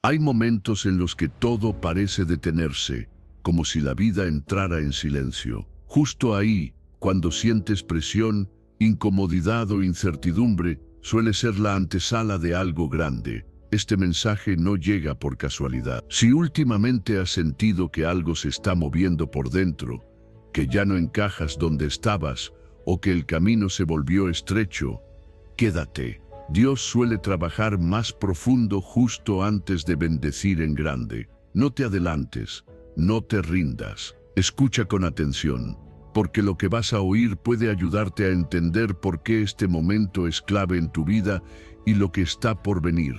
Hay momentos en los que todo parece detenerse, como si la vida entrara en silencio. Justo ahí, cuando sientes presión, incomodidad o incertidumbre, suele ser la antesala de algo grande. Este mensaje no llega por casualidad. Si últimamente has sentido que algo se está moviendo por dentro, que ya no encajas donde estabas o que el camino se volvió estrecho, quédate. Dios suele trabajar más profundo justo antes de bendecir en grande. No te adelantes, no te rindas. Escucha con atención, porque lo que vas a oír puede ayudarte a entender por qué este momento es clave en tu vida y lo que está por venir.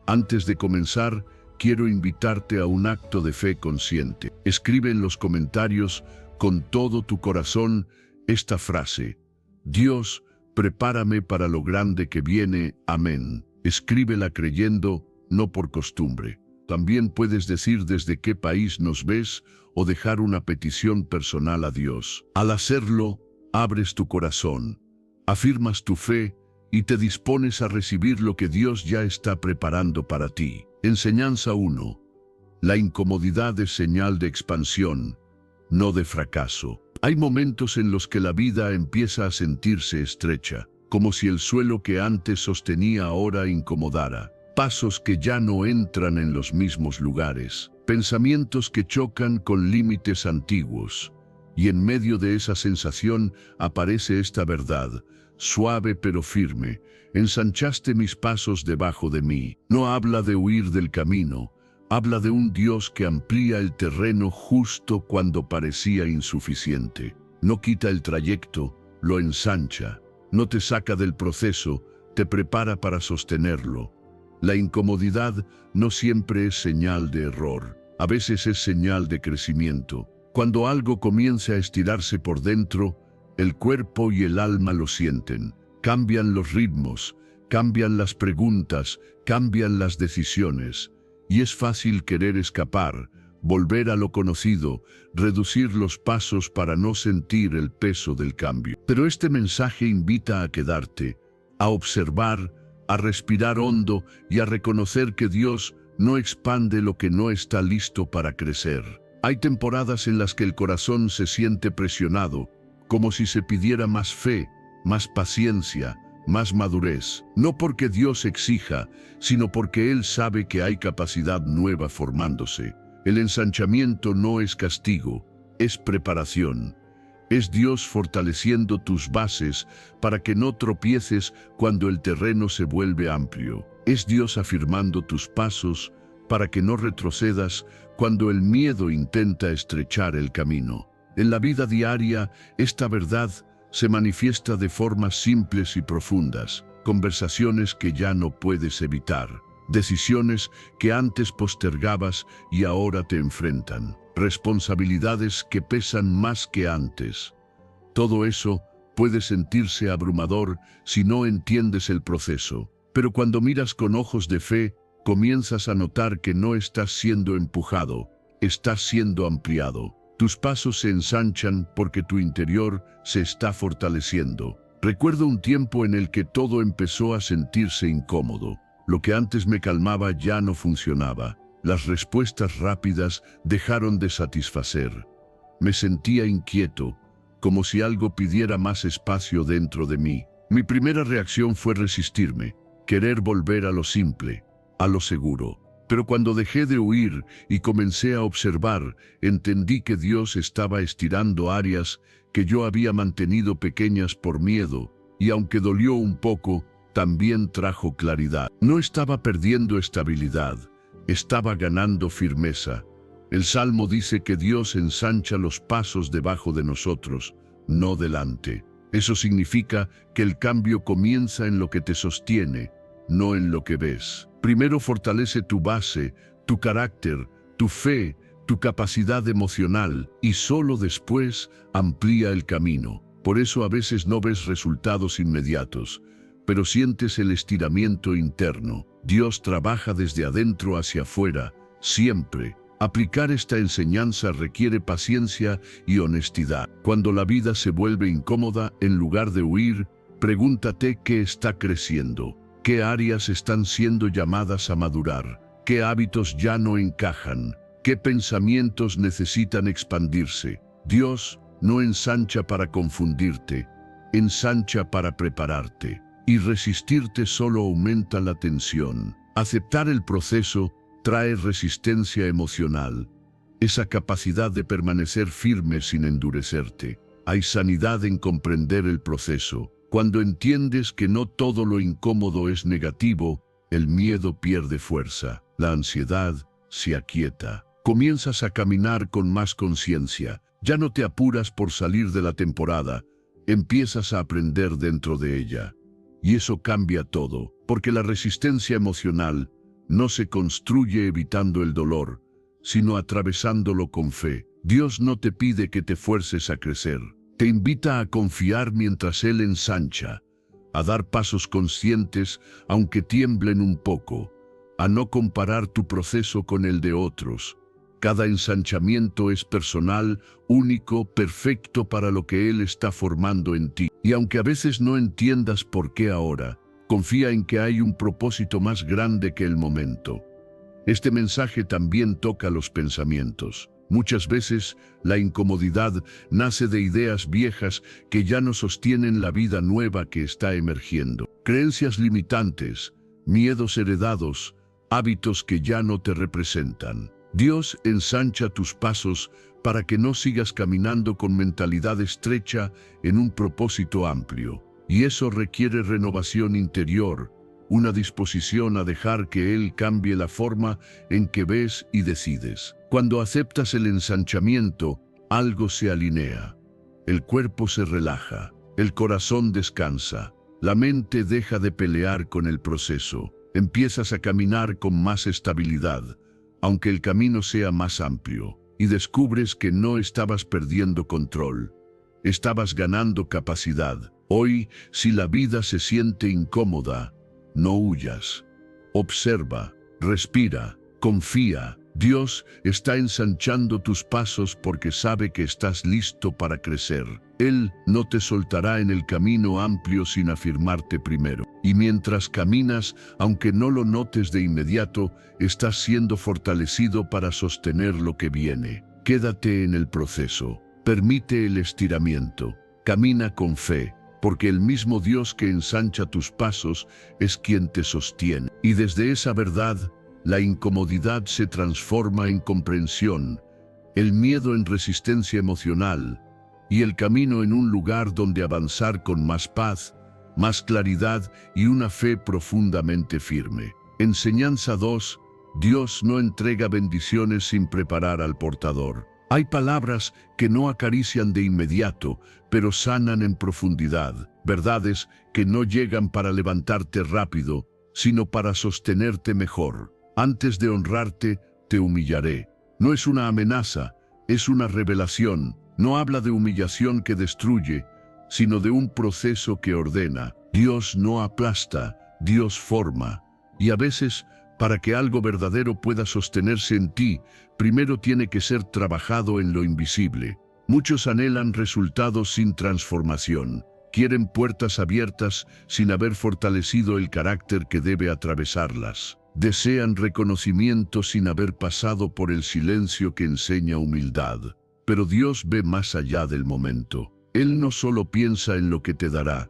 Antes de comenzar, quiero invitarte a un acto de fe consciente. Escribe en los comentarios con todo tu corazón esta frase: Dios, prepárame para lo grande que viene. Amén. Escríbela creyendo, no por costumbre. También puedes decir desde qué país nos ves o dejar una petición personal a Dios. Al hacerlo, abres tu corazón, afirmas tu fe y te dispones a recibir lo que Dios ya está preparando para ti. Enseñanza 1. La incomodidad es señal de expansión, no de fracaso. Hay momentos en los que la vida empieza a sentirse estrecha, como si el suelo que antes sostenía ahora incomodara. Pasos que ya no entran en los mismos lugares, pensamientos que chocan con límites antiguos. Y en medio de esa sensación aparece esta verdad, suave pero firme: ensanchaste mis pasos debajo de mí. No habla de huir del camino, habla de un Dios que amplía el terreno justo cuando parecía insuficiente. No quita el trayecto, lo ensancha. No te saca del proceso, te prepara para sostenerlo. La incomodidad no siempre es señal de error, a veces es señal de crecimiento. Cuando algo comienza a estirarse por dentro, el cuerpo y el alma lo sienten. Cambian los ritmos, cambian las preguntas, cambian las decisiones. Y es fácil querer escapar, volver a lo conocido, reducir los pasos para no sentir el peso del cambio. Pero este mensaje invita a quedarte, a observar, a respirar hondo y a reconocer que Dios no expande lo que no está listo para crecer. Hay temporadas en las que el corazón se siente presionado, como si se pidiera más fe, más paciencia, más madurez. No porque Dios exija, sino porque Él sabe que hay capacidad nueva formándose. El ensanchamiento no es castigo, es preparación. Es Dios fortaleciendo tus bases para que no tropieces cuando el terreno se vuelve amplio. Es Dios afirmando tus pasos para que no retrocedas cuando el miedo intenta estrechar el camino. En la vida diaria, esta verdad se manifiesta de formas simples y profundas. Conversaciones que ya no puedes evitar. Decisiones que antes postergabas y ahora te enfrentan. Responsabilidades que pesan más que antes. Todo eso puede sentirse abrumador si no entiendes el proceso. Pero cuando miras con ojos de fe, comienzas a notar que no estás siendo empujado, estás siendo ampliado. Tus pasos se ensanchan porque tu interior se está fortaleciendo. Recuerdo un tiempo en el que todo empezó a sentirse incómodo. Lo que antes me calmaba ya no funcionaba. Las respuestas rápidas dejaron de satisfacer. Me sentía inquieto, como si algo pidiera más espacio dentro de mí. Mi primera reacción fue resistirme, querer volver a lo simple, a lo seguro. Pero cuando dejé de huir y comencé a observar, entendí que Dios estaba estirando áreas que yo había mantenido pequeñas por miedo, y aunque dolió un poco, también trajo claridad. No estaba perdiendo estabilidad, estaba ganando firmeza. El Salmo dice que Dios ensancha los pasos debajo de nosotros, no delante. Eso significa que el cambio comienza en lo que te sostiene, no en lo que ves. Primero fortalece tu base, tu carácter, tu fe, tu capacidad emocional, y solo después amplía el camino. Por eso a veces no ves resultados inmediatos, pero sientes el estiramiento interno. Dios trabaja desde adentro hacia afuera, siempre. Aplicar esta enseñanza requiere paciencia y honestidad. Cuando la vida se vuelve incómoda, en lugar de huir, pregúntate qué está creciendo, qué áreas están siendo llamadas a madurar, qué hábitos ya no encajan, qué pensamientos necesitan expandirse. Dios no ensancha para confundirte, ensancha para prepararte. Y resistirte solo aumenta la tensión. Aceptar el proceso trae resistencia emocional, esa capacidad de permanecer firme sin endurecerte. Hay sanidad en comprender el proceso. Cuando entiendes que no todo lo incómodo es negativo, el miedo pierde fuerza, la ansiedad se aquieta. Comienzas a caminar con más conciencia. Ya no te apuras por salir de la temporada, empiezas a aprender dentro de ella. Y eso cambia todo, porque la resistencia emocional no se construye evitando el dolor, sino atravesándolo con fe. Dios no te pide que te fuerces a crecer, te invita a confiar mientras Él ensancha, a dar pasos conscientes aunque tiemblen un poco, a no comparar tu proceso con el de otros. Cada ensanchamiento es personal, único, perfecto para lo que Él está formando en ti. Y aunque a veces no entiendas por qué ahora, confía en que hay un propósito más grande que el momento. Este mensaje también toca los pensamientos. Muchas veces la incomodidad nace de ideas viejas que ya no sostienen la vida nueva que está emergiendo. Creencias limitantes, miedos heredados, hábitos que ya no te representan. Dios ensancha tus pasos para que no sigas caminando con mentalidad estrecha en un propósito amplio. Y eso requiere renovación interior, una disposición a dejar que Él cambie la forma en que ves y decides. Cuando aceptas el ensanchamiento, algo se alinea. El cuerpo se relaja, el corazón descansa, la mente deja de pelear con el proceso. Empiezas a caminar con más estabilidad, aunque el camino sea más amplio, y descubres que no estabas perdiendo control, estabas ganando capacidad. Hoy, si la vida se siente incómoda, no huyas. Observa, respira, confía. Dios está ensanchando tus pasos porque sabe que estás listo para crecer. Él no te soltará en el camino amplio sin afirmarte primero. Y mientras caminas, aunque no lo notes de inmediato, estás siendo fortalecido para sostener lo que viene. Quédate en el proceso. Permite el estiramiento. Camina con fe, porque el mismo Dios que ensancha tus pasos es quien te sostiene. Y desde esa verdad, la incomodidad se transforma en comprensión, el miedo en resistencia emocional, y el camino en un lugar donde avanzar con más paz, más claridad y una fe profundamente firme. Enseñanza 2. Dios no entrega bendiciones sin preparar al portador. Hay palabras que no acarician de inmediato, pero sanan en profundidad. Verdades que no llegan para levantarte rápido, sino para sostenerte mejor. Antes de honrarte, te humillaré. No es una amenaza, es una revelación. No habla de humillación que destruye, sino de un proceso que ordena. Dios no aplasta, Dios forma. Y a veces, para que algo verdadero pueda sostenerse en ti, primero tiene que ser trabajado en lo invisible. Muchos anhelan resultados sin transformación. Quieren puertas abiertas sin haber fortalecido el carácter que debe atravesarlas. Desean reconocimiento sin haber pasado por el silencio que enseña humildad. Pero Dios ve más allá del momento. Él no solo piensa en lo que te dará,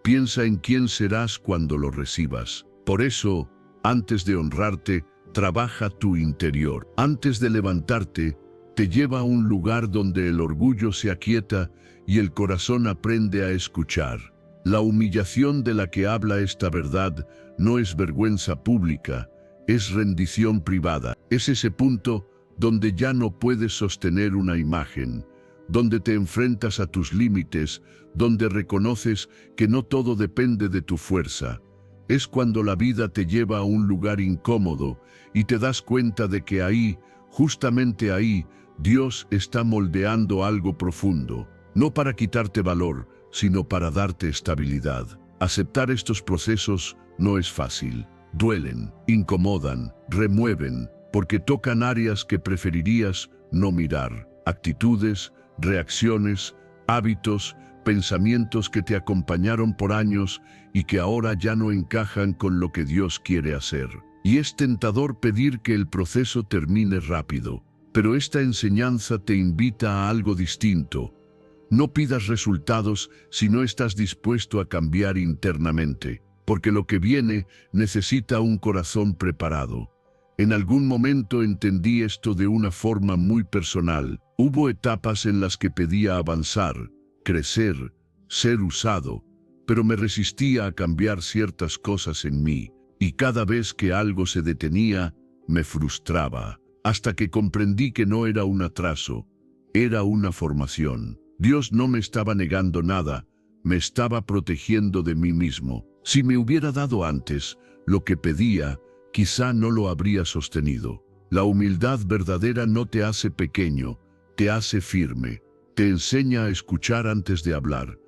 piensa en quién serás cuando lo recibas. Por eso, antes de honrarte, trabaja tu interior. Antes de levantarte, te lleva a un lugar donde el orgullo se aquieta y el corazón aprende a escuchar. La humillación de la que habla esta verdad no es vergüenza pública, es rendición privada. Es ese punto donde ya no puedes sostener una imagen, donde te enfrentas a tus límites, donde reconoces que no todo depende de tu fuerza. Es cuando la vida te lleva a un lugar incómodo y te das cuenta de que ahí, justamente ahí, Dios está moldeando algo profundo, no para quitarte valor, sino para darte estabilidad. Aceptar estos procesos no es fácil. Duelen, incomodan, remueven, porque tocan áreas que preferirías no mirar. Actitudes, reacciones, hábitos, pensamientos que te acompañaron por años y que ahora ya no encajan con lo que Dios quiere hacer. Y es tentador pedir que el proceso termine rápido. Pero esta enseñanza te invita a algo distinto. No pidas resultados si no estás dispuesto a cambiar internamente, porque lo que viene necesita un corazón preparado. En algún momento entendí esto de una forma muy personal. Hubo etapas en las que pedía avanzar, crecer, ser usado, pero me resistía a cambiar ciertas cosas en mí, y cada vez que algo se detenía, me frustraba, hasta que comprendí que no era un atraso, era una formación. Dios no me estaba negando nada, me estaba protegiendo de mí mismo. Si me hubiera dado antes lo que pedía, quizá no lo habría sostenido. La humildad verdadera no te hace pequeño, te hace firme. Te enseña a escuchar antes de hablar,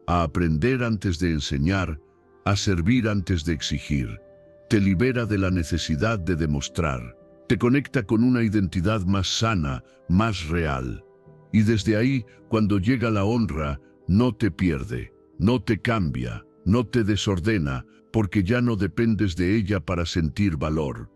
a aprender antes de enseñar, a servir antes de exigir. Te libera de la necesidad de demostrar. Te conecta con una identidad más sana, más real. Y desde ahí, cuando llega la honra, no te pierde, no te cambia, no te desordena, porque ya no dependes de ella para sentir valor.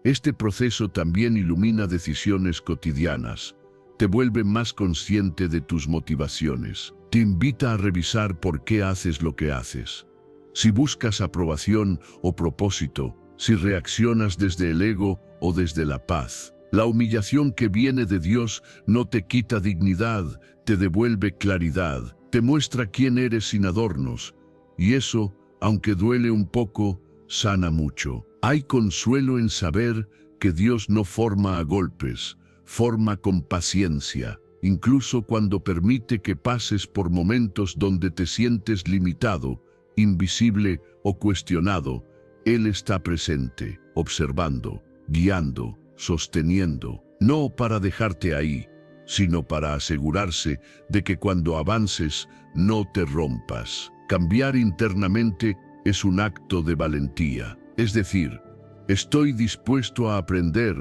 Este proceso también ilumina decisiones cotidianas. Te vuelve más consciente de tus motivaciones. Te invita a revisar por qué haces lo que haces. Si buscas aprobación o propósito, si reaccionas desde el ego o desde la paz. La humillación que viene de Dios no te quita dignidad, te devuelve claridad, te muestra quién eres sin adornos. Y eso, aunque duele un poco, sana mucho. Hay consuelo en saber que Dios no forma a golpes, forma con paciencia, incluso cuando permite que pases por momentos donde te sientes limitado, invisible o cuestionado. Él está presente, observando, guiando, sosteniendo, no para dejarte ahí, sino para asegurarse de que cuando avances no te rompas. Cambiar internamente es un acto de valentía, es decir, estoy dispuesto a aprender,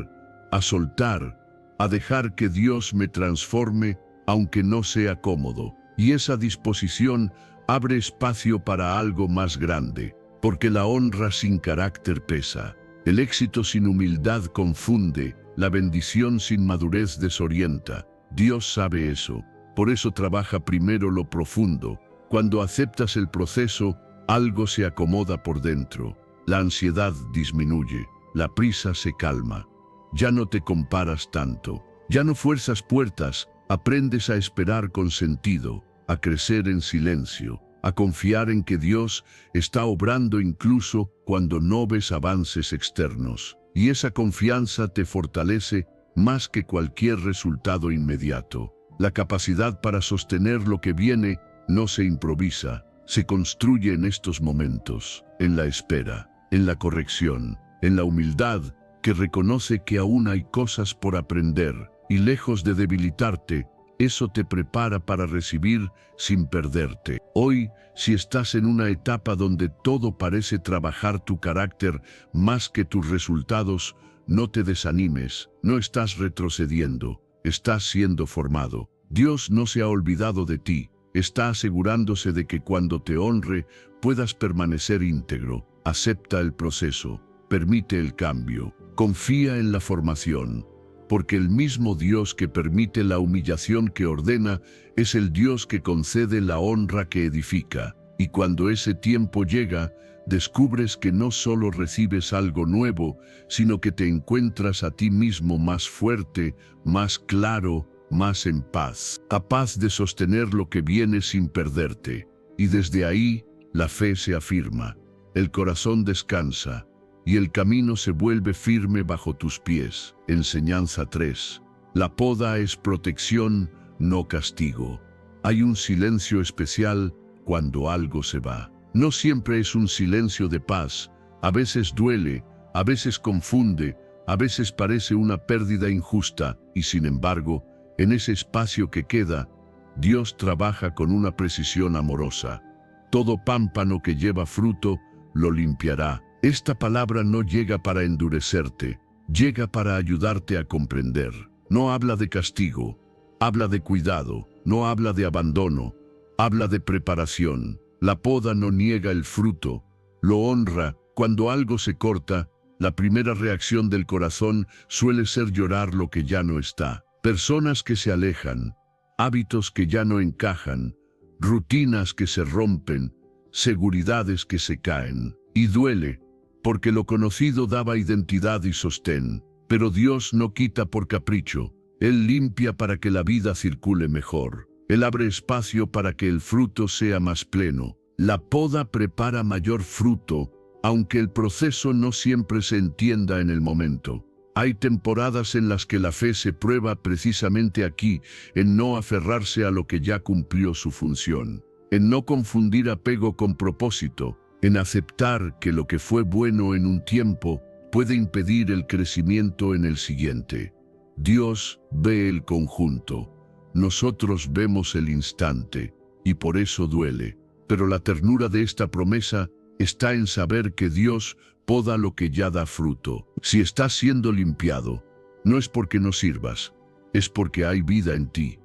a soltar, a dejar que Dios me transforme, aunque no sea cómodo. Y esa disposición abre espacio para algo más grande, porque la honra sin carácter pesa. El éxito sin humildad confunde, la bendición sin madurez desorienta. Dios sabe eso, por eso trabaja primero lo profundo. Cuando aceptas el proceso, algo se acomoda por dentro. La ansiedad disminuye, la prisa se calma. Ya no te comparas tanto, ya no fuerzas puertas, aprendes a esperar con sentido, a crecer en silencio, a confiar en que Dios está obrando incluso cuando no ves avances externos. Y esa confianza te fortalece más que cualquier resultado inmediato. La capacidad para sostener lo que viene no se improvisa, se construye en estos momentos, en la espera, en la corrección, en la humildad que reconoce que aún hay cosas por aprender, y lejos de debilitarte, eso te prepara para recibir sin perderte. Hoy, si estás en una etapa donde todo parece trabajar tu carácter más que tus resultados, no te desanimes, no estás retrocediendo, estás siendo formado. Dios no se ha olvidado de ti, está asegurándose de que cuando te honre puedas permanecer íntegro. Acepta el proceso, permite el cambio, confía en la formación. Porque el mismo Dios que permite la humillación que ordena es el Dios que concede la honra que edifica. Y cuando ese tiempo llega, descubres que no solo recibes algo nuevo, sino que te encuentras a ti mismo más fuerte, más claro, más en paz, capaz de sostener lo que viene sin perderte. Y desde ahí, la fe se afirma, el corazón descansa, y el camino se vuelve firme bajo tus pies. Enseñanza 3. La poda es protección, no castigo. Hay un silencio especial cuando algo se va. No siempre es un silencio de paz. A veces duele, a veces confunde, a veces parece una pérdida injusta. Y sin embargo, en ese espacio que queda, Dios trabaja con una precisión amorosa. Todo pámpano que lleva fruto, lo limpiará. Esta palabra no llega para endurecerte, llega para ayudarte a comprender. No habla de castigo, habla de cuidado, no habla de abandono, habla de preparación. La poda no niega el fruto, lo honra. Cuando algo se corta, La primera reacción del corazón suele ser llorar lo que ya no está. Personas que se alejan, hábitos que ya no encajan, rutinas que se rompen, seguridades que se caen. Y duele, porque lo conocido daba identidad y sostén. Pero Dios no quita por capricho. Él limpia para que la vida circule mejor. Él abre espacio para que el fruto sea más pleno. La poda prepara mayor fruto, aunque el proceso no siempre se entienda en el momento. Hay temporadas en las que la fe se prueba precisamente aquí, en no aferrarse a lo que ya cumplió su función, en no confundir apego con propósito, en aceptar que lo que fue bueno en un tiempo puede impedir el crecimiento en el siguiente. Dios ve el conjunto, nosotros vemos el instante, y por eso duele. Pero la ternura de esta promesa está en saber que Dios poda lo que ya da fruto. Si estás siendo limpiado, no es porque no sirvas, es porque hay vida en ti.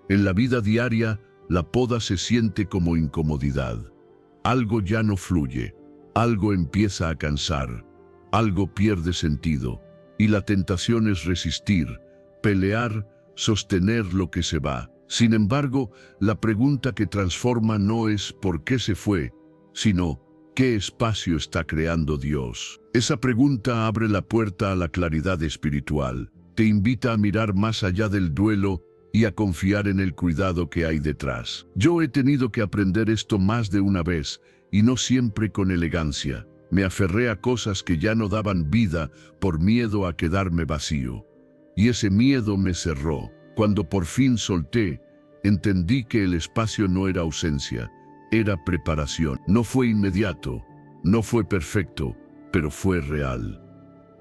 En la vida diaria, la poda se siente como incomodidad. Algo ya no fluye, algo empieza a cansar, algo pierde sentido, y la tentación es resistir, pelear, sostener lo que se va. Sin embargo, la pregunta que transforma no es ¿por qué se fue?, sino ¿qué espacio está creando Dios? Esa pregunta abre la puerta a la claridad espiritual, te invita a mirar más allá del duelo y a confiar en el cuidado que hay detrás. Yo he tenido que aprender esto más de una vez, y no siempre con elegancia. Me aferré a cosas que ya no daban vida por miedo a quedarme vacío. Y ese miedo me cerró. Cuando por fin solté, entendí que el espacio no era ausencia, era preparación. No fue inmediato, no fue perfecto, pero fue real.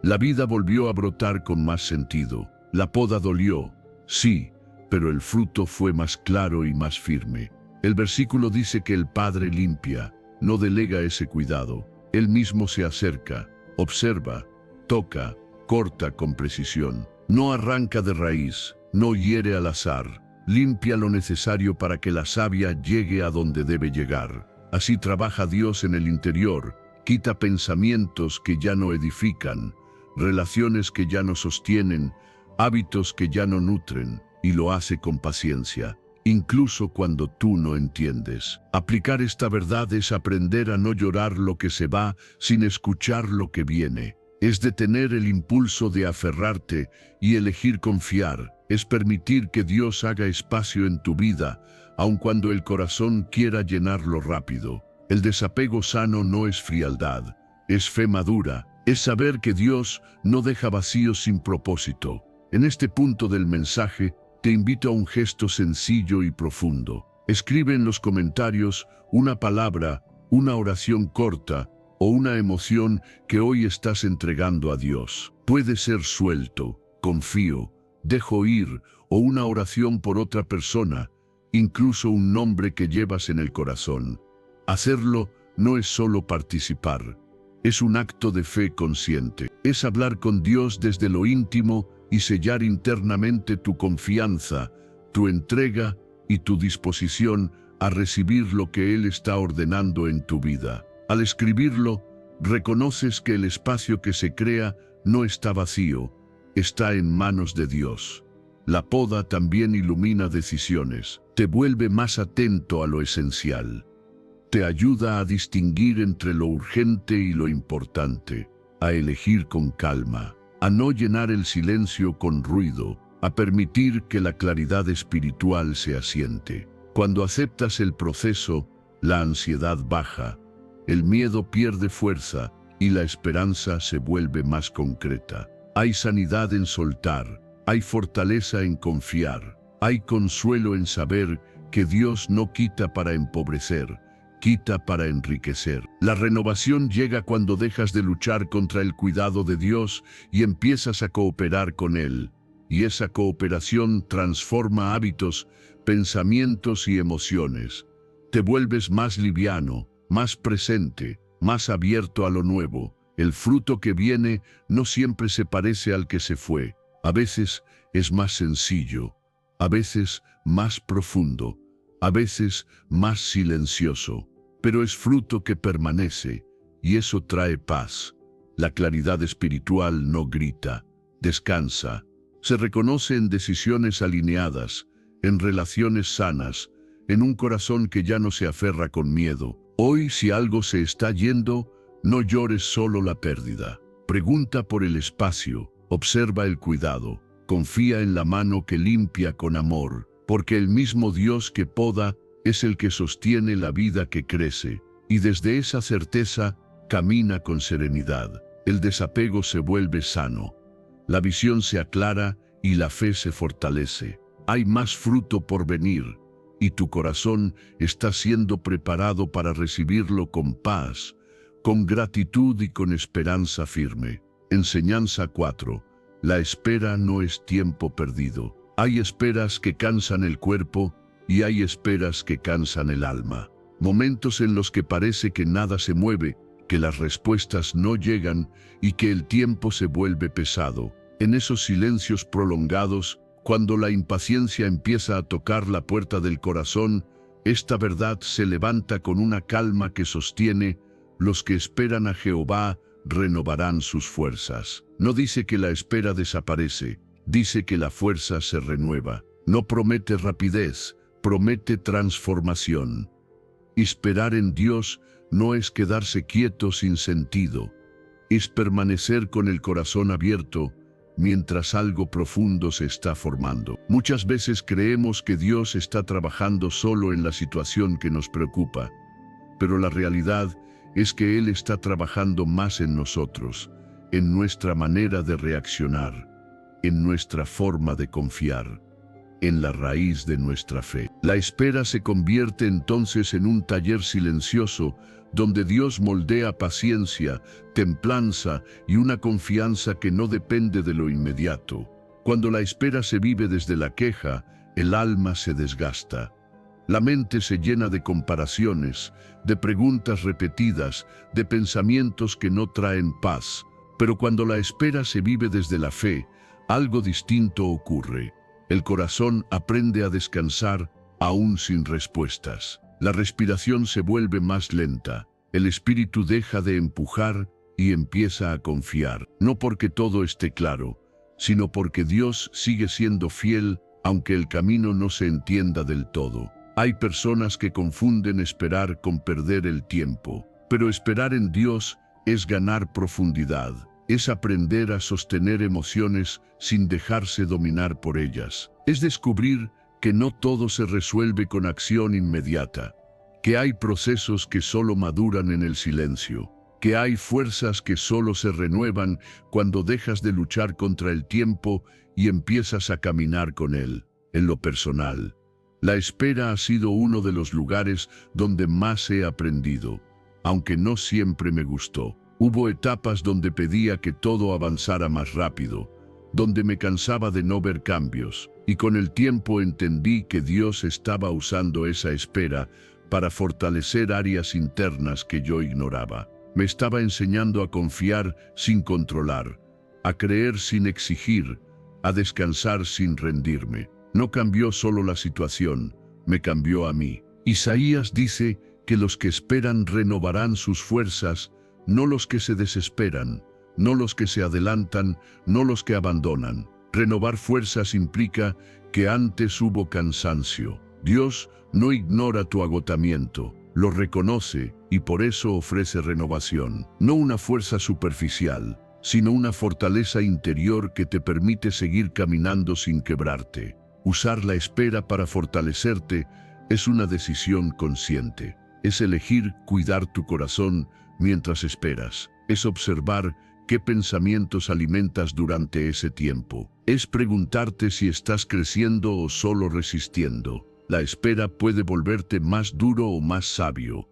La vida volvió a brotar con más sentido. La poda dolió, sí, pero el fruto fue más claro y más firme. El versículo dice que el Padre limpia, no delega ese cuidado. Él mismo se acerca, observa, toca, corta con precisión. No arranca de raíz, no hiere al azar. Limpia lo necesario para que la savia llegue a donde debe llegar. Así trabaja Dios en el interior, quita pensamientos que ya no edifican, relaciones que ya no sostienen, hábitos que ya no nutren, y lo hace con paciencia, incluso cuando tú no entiendes. Aplicar esta verdad es aprender a no llorar lo que se va sin escuchar lo que viene. Es detener el impulso de aferrarte y elegir confiar. Es permitir que Dios haga espacio en tu vida, aun cuando el corazón quiera llenarlo rápido. El desapego sano no es frialdad, es fe madura, es saber que Dios no deja vacíos sin propósito. En este punto del mensaje, te invito a un gesto sencillo y profundo. Escribe en los comentarios una palabra, una oración corta o una emoción que hoy estás entregando a Dios. Puede ser suelto, confío, dejo ir o una oración por otra persona, incluso un nombre que llevas en el corazón. Hacerlo no es solo participar, es un acto de fe consciente. Es hablar con Dios desde lo íntimo y sellar internamente tu confianza, tu entrega y tu disposición a recibir lo que Él está ordenando en tu vida. Al escribirlo, reconoces que el espacio que se crea no está vacío, está en manos de Dios. La poda también ilumina decisiones, te vuelve más atento a lo esencial. Te ayuda a distinguir entre lo urgente y lo importante, a elegir con calma, a no llenar el silencio con ruido, a permitir que la claridad espiritual se asiente. Cuando aceptas el proceso, la ansiedad baja, el miedo pierde fuerza y la esperanza se vuelve más concreta. Hay sanidad en soltar, hay fortaleza en confiar, hay consuelo en saber que Dios no quita para empobrecer, quita para enriquecer. La renovación llega cuando dejas de luchar contra el cuidado de Dios y empiezas a cooperar con Él. Y esa cooperación transforma hábitos, pensamientos y emociones. Te vuelves más liviano, más presente, más abierto a lo nuevo. El fruto que viene no siempre se parece al que se fue. A veces es más sencillo, a veces más profundo, a veces más silencioso. Pero es fruto que permanece, y eso trae paz. La claridad espiritual no grita, descansa. Se reconoce en decisiones alineadas, en relaciones sanas, en un corazón que ya no se aferra con miedo. Hoy, si algo se está yendo, no llores solo la pérdida. Pregunta por el espacio, observa el cuidado, confía en la mano que limpia con amor, porque el mismo Dios que poda es el que sostiene la vida que crece, y desde esa certeza camina con serenidad. El desapego se vuelve sano, la visión se aclara y la fe se fortalece. Hay más fruto por venir, y tu corazón está siendo preparado para recibirlo con paz, con gratitud y con esperanza firme. Enseñanza 4. La espera no es tiempo perdido. Hay esperas que cansan el cuerpo y hay esperas que cansan el alma. Momentos en los que parece que nada se mueve, que las respuestas no llegan y que el tiempo se vuelve pesado. En esos silencios prolongados, cuando la impaciencia empieza a tocar la puerta del corazón, esta verdad se levanta con una calma que sostiene: los que esperan a Jehová renovarán sus fuerzas. No dice que la espera desaparece, dice que la fuerza se renueva. No promete rapidez, promete transformación. Esperar en Dios no es quedarse quieto sin sentido, es permanecer con el corazón abierto mientras algo profundo se está formando. Muchas veces creemos que Dios está trabajando solo en la situación que nos preocupa, pero la realidad es que Él está trabajando más en nosotros, en nuestra manera de reaccionar, en nuestra forma de confiar, en la raíz de nuestra fe. La espera se convierte entonces en un taller silencioso donde Dios moldea paciencia, templanza y una confianza que no depende de lo inmediato. Cuando la espera se vive desde la queja, el alma se desgasta. La mente se llena de comparaciones, de preguntas repetidas, de pensamientos que no traen paz. Pero cuando la espera se vive desde la fe, algo distinto ocurre. El corazón aprende a descansar aún sin respuestas. La respiración se vuelve más lenta. El espíritu deja de empujar y empieza a confiar. No porque todo esté claro, sino porque Dios sigue siendo fiel, aunque el camino no se entienda del todo. Hay personas que confunden esperar con perder el tiempo, pero esperar en Dios es ganar profundidad, es aprender a sostener emociones sin dejarse dominar por ellas, es descubrir que no todo se resuelve con acción inmediata, que hay procesos que solo maduran en el silencio, que hay fuerzas que solo se renuevan cuando dejas de luchar contra el tiempo y empiezas a caminar con él. En lo personal, la espera ha sido uno de los lugares donde más he aprendido, aunque no siempre me gustó. Hubo etapas donde pedía que todo avanzara más rápido, donde me cansaba de no ver cambios, y con el tiempo entendí que Dios estaba usando esa espera para fortalecer áreas internas que yo ignoraba. Me estaba enseñando a confiar sin controlar, a creer sin exigir, a descansar sin rendirme. No cambió solo la situación, me cambió a mí. Isaías dice que los que esperan renovarán sus fuerzas, no los que se desesperan, no los que se adelantan, no los que abandonan. Renovar fuerzas implica que antes hubo cansancio. Dios no ignora tu agotamiento, lo reconoce y por eso ofrece renovación. No una fuerza superficial, sino una fortaleza interior que te permite seguir caminando sin quebrarte. Usar la espera para fortalecerte es una decisión consciente. Es elegir cuidar tu corazón mientras esperas. Es observar qué pensamientos alimentas durante ese tiempo. Es preguntarte si estás creciendo o solo resistiendo. La espera puede volverte más duro o más sabio.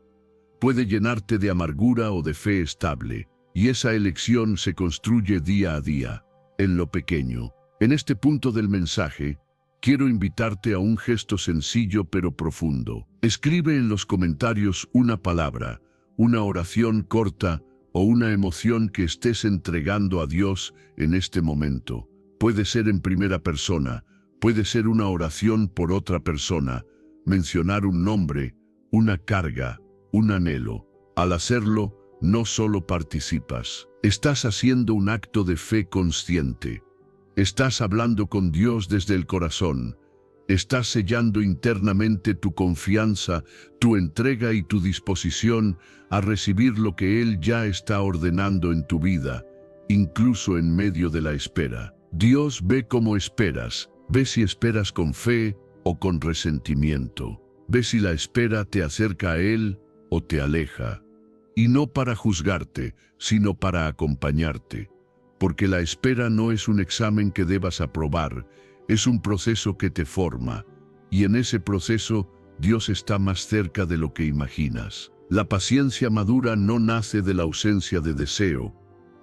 Puede llenarte de amargura o de fe estable. Y esa elección se construye día a día, en lo pequeño. En este punto del mensaje, quiero invitarte a un gesto sencillo pero profundo. Escribe en los comentarios una palabra, una oración corta o una emoción que estés entregando a Dios en este momento. Puede ser en primera persona, puede ser una oración por otra persona, mencionar un nombre, una carga, un anhelo. Al hacerlo, no solo participas, Estás haciendo un acto de fe consciente. Estás hablando con Dios desde el corazón. Estás sellando internamente tu confianza, tu entrega y tu disposición a recibir lo que Él ya está ordenando en tu vida, incluso en medio de la espera. Dios ve cómo esperas, ve si esperas con fe o con resentimiento. Ve si la espera te acerca a Él o te aleja. Y no para juzgarte, sino para acompañarte. Porque la espera no es un examen que debas aprobar, es un proceso que te forma. Y en ese proceso, Dios está más cerca de lo que imaginas. La paciencia madura no nace de la ausencia de deseo,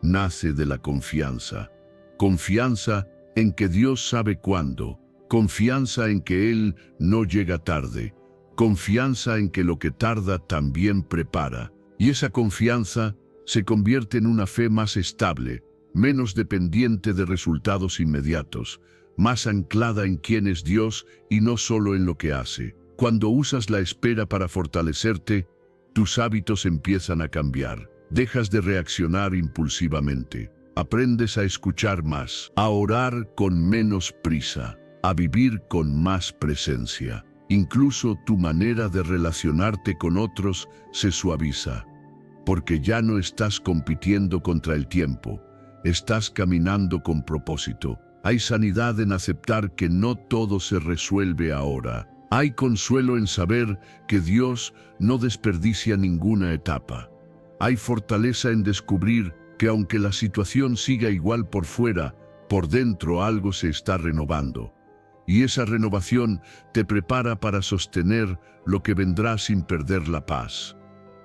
nace de la confianza. Confianza en que Dios sabe cuándo. Confianza en que Él no llega tarde. Confianza en que lo que tarda también prepara. Y esa confianza se convierte en una fe más estable, menos dependiente de resultados inmediatos, más anclada en quién es Dios y no solo en lo que hace. Cuando usas la espera para fortalecerte, tus hábitos empiezan a cambiar. Dejas de reaccionar impulsivamente. Aprendes a escuchar más, a orar con menos prisa, a vivir con más presencia. Incluso tu manera de relacionarte con otros se suaviza, porque ya no estás compitiendo contra el tiempo, estás caminando con propósito. Hay sanidad en aceptar que no todo se resuelve ahora. Hay consuelo en saber que Dios no desperdicia ninguna etapa. Hay fortaleza en descubrir que aunque la situación siga igual por fuera, por dentro algo se está renovando. Y esa renovación te prepara para sostener lo que vendrá sin perder la paz.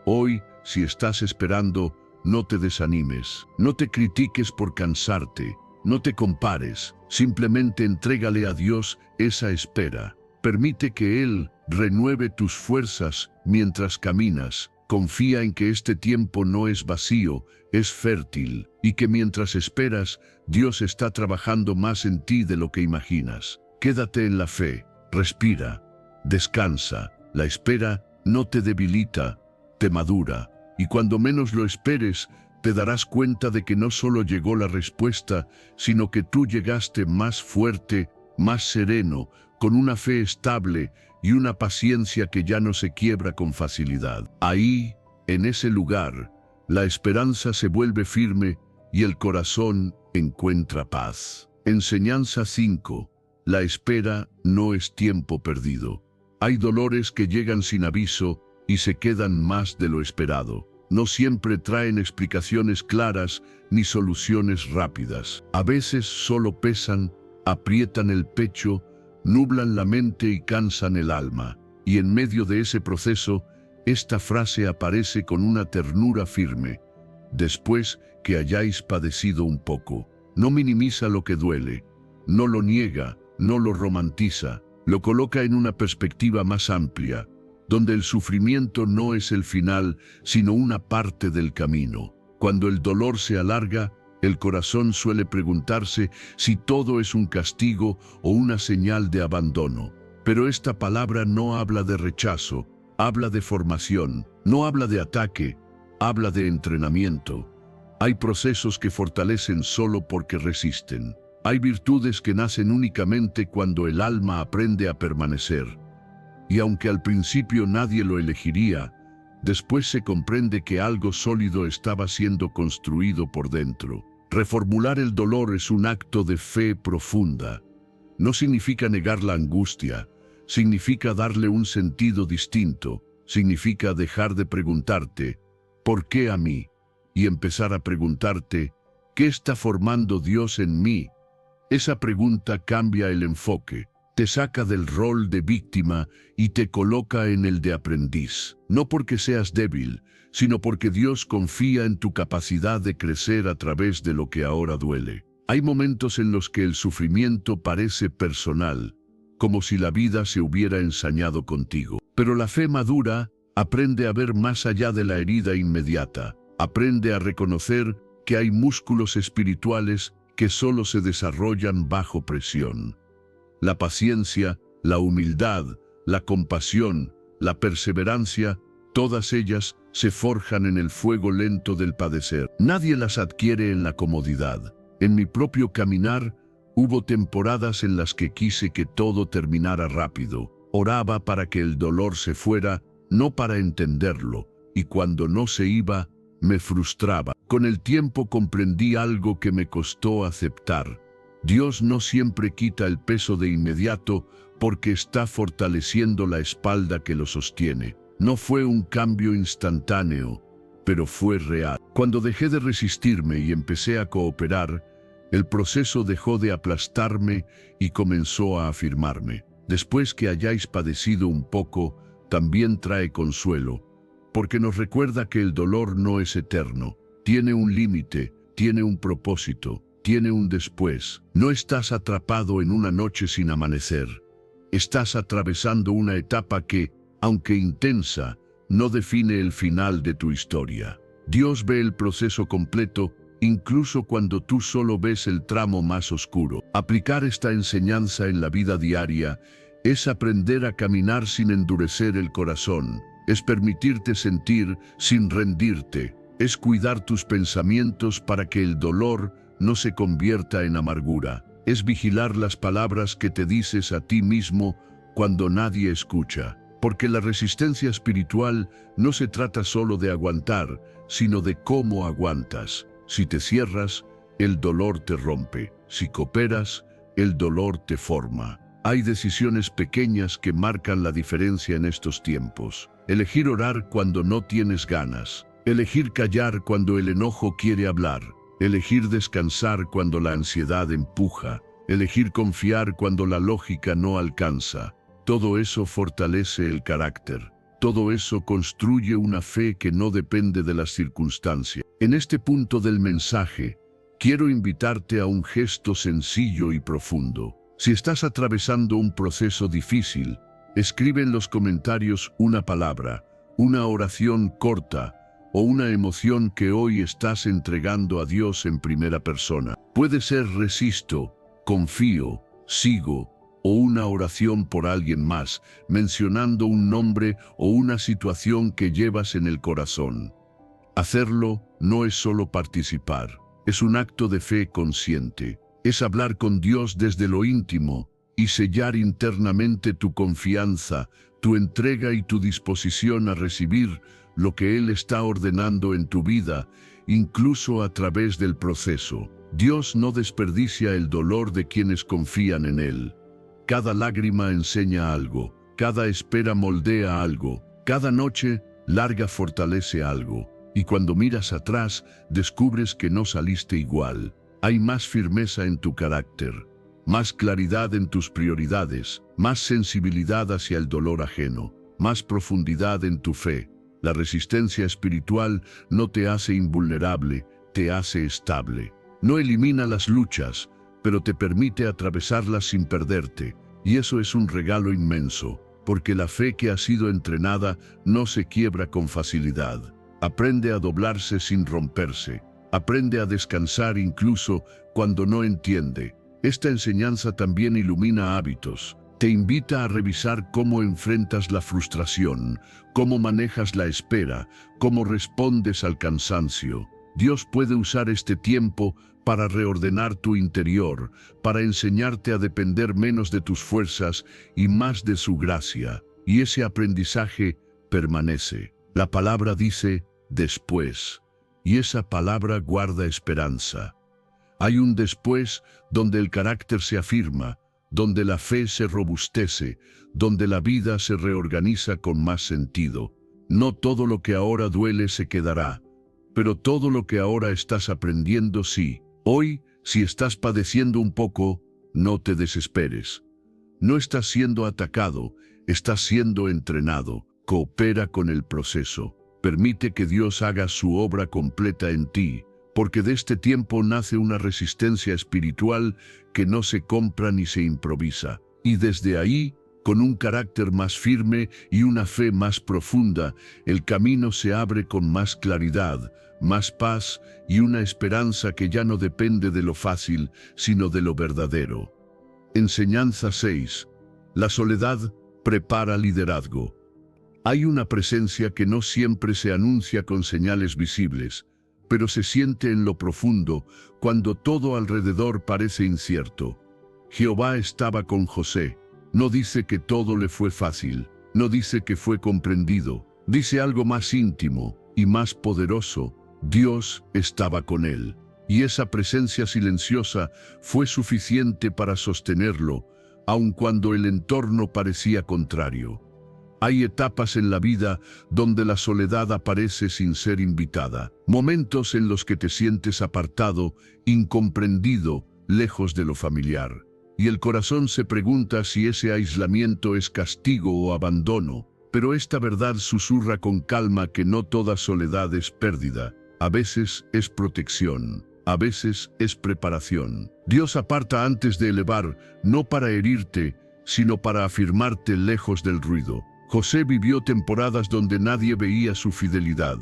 Hoy, si estás esperando, no te desanimes, no te critiques por cansarte, no te compares, simplemente entrégale a Dios esa espera. Permite que Él renueve tus fuerzas mientras caminas. Confía en que este tiempo no es vacío, es fértil, y que mientras esperas, Dios está trabajando más en ti de lo que imaginas. Quédate en la fe, respira, descansa. La espera no te debilita, te madura. Y cuando menos lo esperes, te darás cuenta de que no solo llegó la respuesta, sino que tú llegaste más fuerte, más sereno, con una fe estable y una paciencia que ya no se quiebra con facilidad. Ahí, en ese lugar, la esperanza se vuelve firme y el corazón encuentra paz. Enseñanza 5. La espera no es tiempo perdido. Hay dolores que llegan sin aviso y se quedan más de lo esperado. No siempre traen explicaciones claras ni soluciones rápidas. A veces solo pesan, aprietan el pecho, nublan la mente y cansan el alma. Y en medio de ese proceso, esta frase aparece con una ternura firme. Después que hayáis padecido un poco. No minimiza lo que duele, no lo niega, no lo romantiza, lo coloca en una perspectiva más amplia, donde el sufrimiento no es el final, sino una parte del camino. Cuando el dolor se alarga, el corazón suele preguntarse si todo es un castigo o una señal de abandono. Pero esta palabra no habla de rechazo, habla de formación, no habla de ataque, habla de entrenamiento. Hay procesos que fortalecen solo porque resisten. Hay virtudes que nacen únicamente cuando el alma aprende a permanecer. Y aunque al principio nadie lo elegiría, después se comprende que algo sólido estaba siendo construido por dentro. Reformular el dolor es un acto de fe profunda. No significa negar la angustia, significa darle un sentido distinto, significa dejar de preguntarte, ¿por qué a mí? Y empezar a preguntarte, ¿qué está formando Dios en mí? Esa pregunta cambia el enfoque, te saca del rol de víctima y te coloca en el de aprendiz. No porque seas débil, sino porque Dios confía en tu capacidad de crecer a través de lo que ahora duele. Hay momentos en los que el sufrimiento parece personal, como si la vida se hubiera ensañado contigo. Pero la fe madura aprende a ver más allá de la herida inmediata. Aprende a reconocer que hay músculos espirituales que solo se desarrollan bajo presión. La paciencia, la humildad, la compasión, la perseverancia, todas ellas se forjan en el fuego lento del padecer. Nadie las adquiere en la comodidad. En mi propio caminar, hubo temporadas en las que quise que todo terminara rápido. Oraba para que el dolor se fuera, no para entenderlo, y cuando no se iba, me frustraba. Con el tiempo comprendí algo que me costó aceptar. Dios no siempre quita el peso de inmediato porque está fortaleciendo la espalda que lo sostiene. No fue un cambio instantáneo, pero fue real. Cuando dejé de resistirme y empecé a cooperar, el proceso dejó de aplastarme y comenzó a afirmarme. Después que hayáis padecido un poco, también trae consuelo, porque nos recuerda que el dolor no es eterno. Tiene un límite, tiene un propósito, tiene un después. No estás atrapado en una noche sin amanecer. Estás atravesando una etapa que, aunque intensa, no define el final de tu historia. Dios ve el proceso completo, incluso cuando tú solo ves el tramo más oscuro. Aplicar esta enseñanza en la vida diaria es aprender a caminar sin endurecer el corazón, es permitirte sentir sin rendirte, es cuidar tus pensamientos para que el dolor no se convierta en amargura, es vigilar las palabras que te dices a ti mismo cuando nadie escucha. Porque la resistencia espiritual no se trata solo de aguantar, sino de cómo aguantas. Si te cierras, el dolor te rompe. Si cooperas, el dolor te forma. Hay decisiones pequeñas que marcan la diferencia en estos tiempos. Elegir orar cuando no tienes ganas. Elegir callar cuando el enojo quiere hablar. Elegir descansar cuando la ansiedad empuja. Elegir confiar cuando la lógica no alcanza. Todo eso fortalece el carácter. Todo eso construye una fe que no depende de las circunstancias. En este punto del mensaje, quiero invitarte a un gesto sencillo y profundo. Si estás atravesando un proceso difícil, escribe en los comentarios una palabra, una oración corta o una emoción que hoy estás entregando a Dios en primera persona. Puede ser resisto, confío, sigo, o una oración por alguien más, mencionando un nombre o una situación que llevas en el corazón. Hacerlo no es solo participar, es un acto de fe consciente. Es hablar con Dios desde lo íntimo y sellar internamente tu confianza, tu entrega y tu disposición a recibir lo que Él está ordenando en tu vida, incluso a través del proceso. Dios no desperdicia el dolor de quienes confían en Él. Cada lágrima enseña algo, cada espera moldea algo, cada noche larga fortalece algo, y cuando miras atrás descubres que no saliste igual. Hay más firmeza en tu carácter, más claridad en tus prioridades, más sensibilidad hacia el dolor ajeno, más profundidad en tu fe. La resistencia espiritual no te hace invulnerable, te hace estable. No elimina las luchas, pero te permite atravesarlas sin perderte, y eso es un regalo inmenso, porque la fe que ha sido entrenada no se quiebra con facilidad. Aprende a doblarse sin romperse, aprende a descansar incluso cuando no entiende. Esta enseñanza también ilumina hábitos, te invita a revisar cómo enfrentas la frustración, cómo manejas la espera, cómo respondes al cansancio. Dios puede usar este tiempo para reordenar tu interior, para enseñarte a depender menos de tus fuerzas y más de su gracia. Y ese aprendizaje permanece. La palabra dice después, y esa palabra guarda esperanza. Hay un después donde el carácter se afirma, donde la fe se robustece, donde la vida se reorganiza con más sentido. No todo lo que ahora duele se quedará, pero todo lo que ahora estás aprendiendo sí. Hoy, si estás padeciendo un poco, no te desesperes. No estás siendo atacado, estás siendo entrenado. Coopera con el proceso. Permite que Dios haga su obra completa en ti, porque de este tiempo nace una resistencia espiritual que no se compra ni se improvisa. Y desde ahí, con un carácter más firme y una fe más profunda, el camino se abre con más claridad, más paz y una esperanza que ya no depende de lo fácil, sino de lo verdadero. Enseñanza 6. La soledad prepara liderazgo. Hay una presencia que no siempre se anuncia con señales visibles, pero se siente en lo profundo cuando todo alrededor parece incierto. Jehová estaba con José. No dice que todo le fue fácil, no dice que fue comprendido, dice algo más íntimo y más poderoso: Dios estaba con él. Y esa presencia silenciosa fue suficiente para sostenerlo, aun cuando el entorno parecía contrario. Hay etapas en la vida donde la soledad aparece sin ser invitada, momentos en los que te sientes apartado, incomprendido, lejos de lo familiar. Y el corazón se pregunta si ese aislamiento es castigo o abandono, pero esta verdad susurra con calma que no toda soledad es pérdida. A veces es protección, a veces es preparación. Dios aparta antes de elevar, no para herirte, sino para afirmarte lejos del ruido. José vivió temporadas donde nadie veía su fidelidad,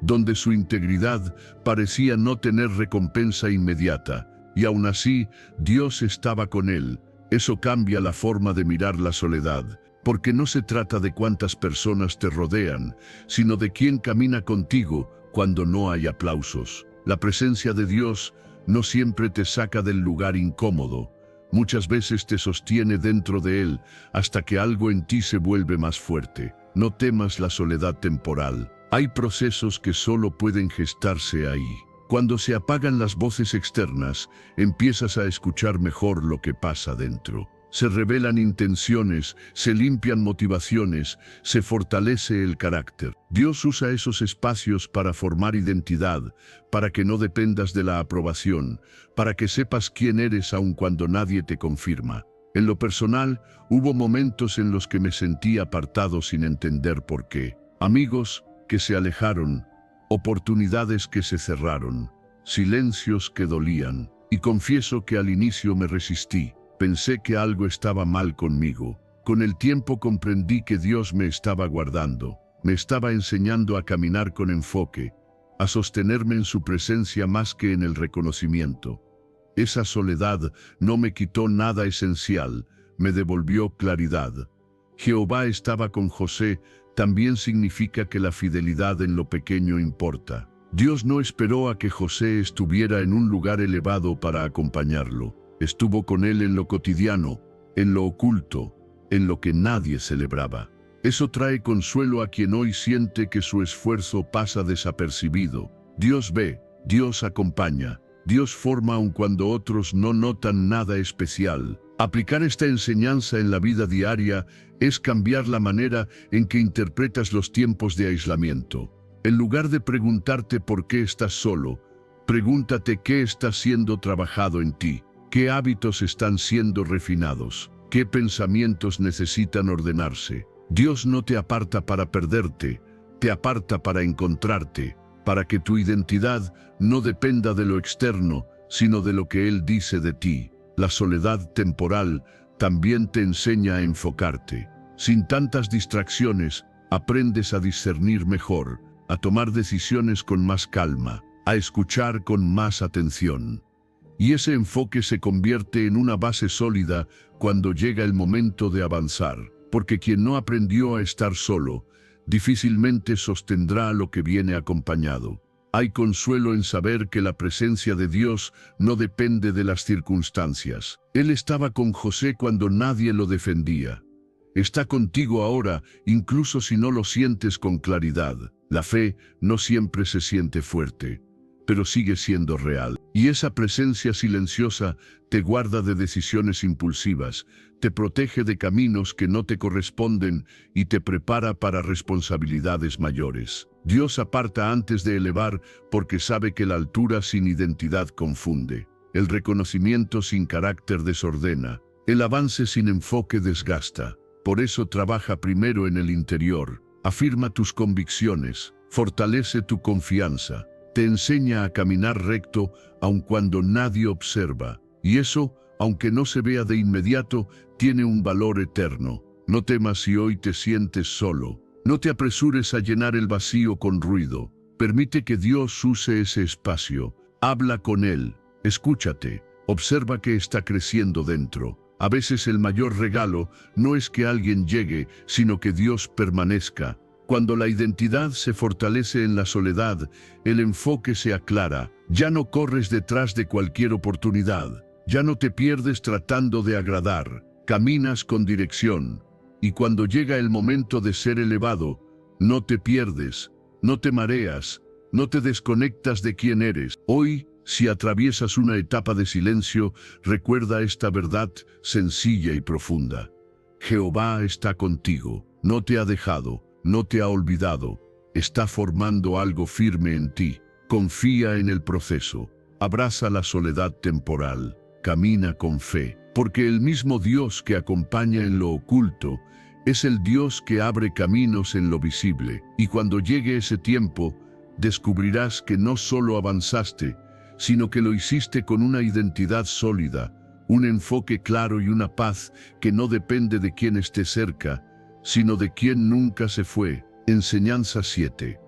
donde su integridad parecía no tener recompensa inmediata, y aún así Dios estaba con él. Eso cambia la forma de mirar la soledad, porque no se trata de cuántas personas te rodean, sino de quién camina contigo cuando no hay aplausos. La presencia de Dios no siempre te saca del lugar incómodo. Muchas veces te sostiene dentro de él hasta que algo en ti se vuelve más fuerte. No temas la soledad temporal. Hay procesos que solo pueden gestarse ahí. Cuando se apagan las voces externas, empiezas a escuchar mejor lo que pasa dentro. Se revelan intenciones, se limpian motivaciones, se fortalece el carácter. Dios usa esos espacios para formar identidad, para que no dependas de la aprobación, para que sepas quién eres aun cuando nadie te confirma. En lo personal, hubo momentos en los que me sentí apartado sin entender por qué. Amigos que se alejaron, oportunidades que se cerraron, silencios que dolían. Y confieso que al inicio me resistí. Pensé que algo estaba mal conmigo. Con el tiempo comprendí que Dios me estaba guardando, me estaba enseñando a caminar con enfoque, a sostenerme en su presencia más que en el reconocimiento. Esa soledad no me quitó nada esencial, me devolvió claridad. Jehová estaba con José también significa que la fidelidad en lo pequeño importa. Dios no esperó a que José estuviera en un lugar elevado para acompañarlo. Estuvo con él en lo cotidiano, en lo oculto, en lo que nadie celebraba. Eso trae consuelo a quien hoy siente que su esfuerzo pasa desapercibido. Dios ve, Dios acompaña, Dios forma aun cuando otros no notan nada especial. Aplicar esta enseñanza en la vida diaria es cambiar la manera en que interpretas los tiempos de aislamiento. En lugar de preguntarte por qué estás solo, pregúntate qué está siendo trabajado en ti. ¿Qué hábitos están siendo refinados? ¿Qué pensamientos necesitan ordenarse? Dios no te aparta para perderte, te aparta para encontrarte, para que tu identidad no dependa de lo externo, sino de lo que Él dice de ti. La soledad temporal también te enseña a enfocarte. Sin tantas distracciones, aprendes a discernir mejor, a tomar decisiones con más calma, a escuchar con más atención. Y ese enfoque se convierte en una base sólida cuando llega el momento de avanzar, porque quien no aprendió a estar solo, difícilmente sostendrá lo que viene acompañado. Hay consuelo en saber que la presencia de Dios no depende de las circunstancias. Él estaba con José cuando nadie lo defendía. Está contigo ahora, incluso si no lo sientes con claridad. La fe no siempre se siente fuerte, pero sigue siendo real. Y esa presencia silenciosa te guarda de decisiones impulsivas, te protege de caminos que no te corresponden y te prepara para responsabilidades mayores. Dios aparta antes de elevar porque sabe que la altura sin identidad confunde. El reconocimiento sin carácter desordena. El avance sin enfoque desgasta. Por eso trabaja primero en el interior. Afirma tus convicciones. Fortalece tu confianza. Te enseña a caminar recto aun cuando nadie observa. Y eso, aunque no se vea de inmediato, tiene un valor eterno. No temas si hoy te sientes solo. No te apresures a llenar el vacío con ruido. Permite que Dios use ese espacio. Habla con Él. Escúchate. Observa que está creciendo dentro. A veces el mayor regalo no es que alguien llegue, sino que Dios permanezca. Cuando la identidad se fortalece en la soledad, el enfoque se aclara. Ya no corres detrás de cualquier oportunidad. Ya no te pierdes tratando de agradar. Caminas con dirección. Y cuando llega el momento de ser elevado, no te pierdes, no te mareas, no te desconectas de quién eres. Hoy, si atraviesas una etapa de silencio, recuerda esta verdad sencilla y profunda. Jehová está contigo, no te ha dejado, no te ha olvidado, está formando algo firme en ti. Confía en el proceso, abraza la soledad temporal, camina con fe, porque el mismo Dios que acompaña en lo oculto es el Dios que abre caminos en lo visible. Y cuando llegue ese tiempo, descubrirás que no solo avanzaste, sino que lo hiciste con una identidad sólida, un enfoque claro y una paz que no depende de quién esté cerca, sino de quien nunca se fue. Enseñanza 7.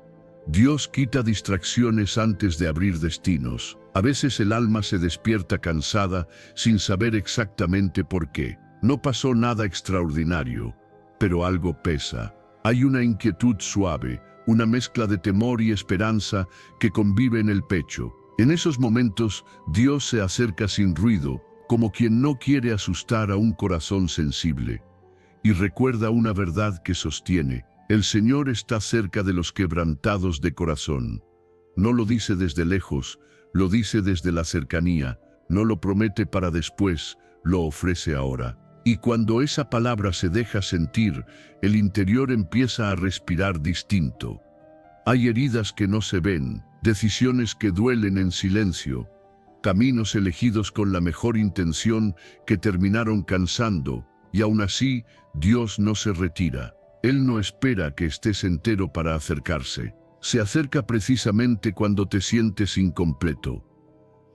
Dios quita distracciones antes de abrir destinos. A veces el alma se despierta cansada sin saber exactamente por qué. No pasó nada extraordinario, pero algo pesa. Hay una inquietud suave, una mezcla de temor y esperanza que convive en el pecho. En esos momentos, Dios se acerca sin ruido, como quien no quiere asustar a un corazón sensible. Y recuerda una verdad que sostiene: el Señor está cerca de los quebrantados de corazón. No lo dice desde lejos, lo dice desde la cercanía, no lo promete para después, lo ofrece ahora. Y cuando esa palabra se deja sentir, el interior empieza a respirar distinto. Hay heridas que no se ven, decisiones que duelen en silencio, caminos elegidos con la mejor intención que terminaron cansando, y aún así, Dios no se retira. Él no espera que estés entero para acercarse. Se acerca precisamente cuando te sientes incompleto.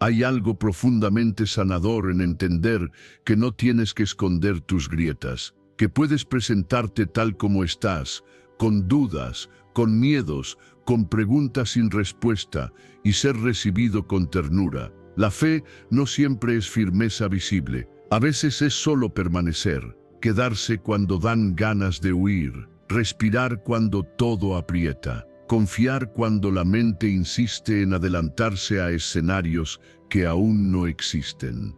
Hay algo profundamente sanador en entender que no tienes que esconder tus grietas, que puedes presentarte tal como estás, con dudas, con miedos, con preguntas sin respuesta, y ser recibido con ternura. La fe no siempre es firmeza visible, a veces es solo permanecer, quedarse cuando dan ganas de huir, respirar cuando todo aprieta, confiar cuando la mente insiste en adelantarse a escenarios que aún no existen.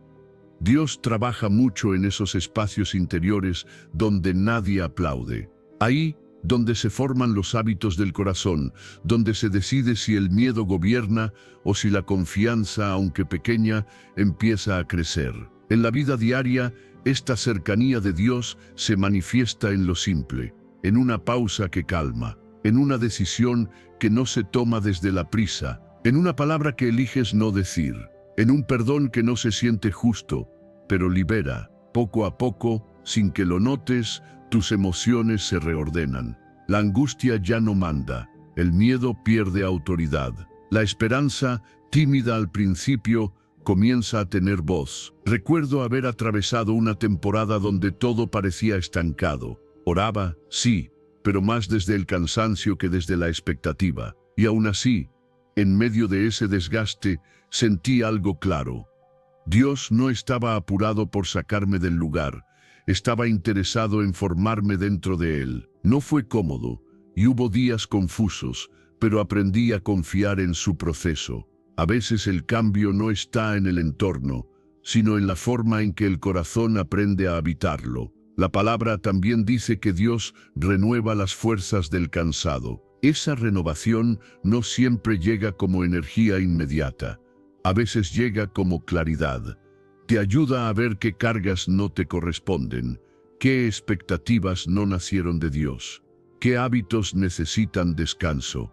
Dios trabaja mucho en esos espacios interiores donde nadie aplaude. Ahí donde se forman los hábitos del corazón, donde se decide si el miedo gobierna o si la confianza, aunque pequeña, empieza a crecer. En la vida diaria, esta cercanía de Dios se manifiesta en lo simple, en una pausa que calma, en una decisión que no se toma desde la prisa, en una palabra que eliges no decir, en un perdón que no se siente justo, pero libera. Poco a poco, sin que lo notes, tus emociones se reordenan. La angustia ya no manda, el miedo pierde autoridad. La esperanza, tímida al principio, comienza a tener voz. Recuerdo haber atravesado una temporada donde todo parecía estancado. Oraba, sí, pero más desde el cansancio que desde la expectativa. Y aún así, en medio de ese desgaste, sentí algo claro. Dios no estaba apurado por sacarme del lugar. Estaba interesado en formarme dentro de él. No fue cómodo, y hubo días confusos, pero aprendí a confiar en su proceso. A veces el cambio no está en el entorno, sino en la forma en que el corazón aprende a habitarlo. La palabra también dice que Dios renueva las fuerzas del cansado. Esa renovación no siempre llega como energía inmediata. A veces llega como claridad. Te ayuda a ver qué cargas no te corresponden, qué expectativas no nacieron de Dios, qué hábitos necesitan descanso.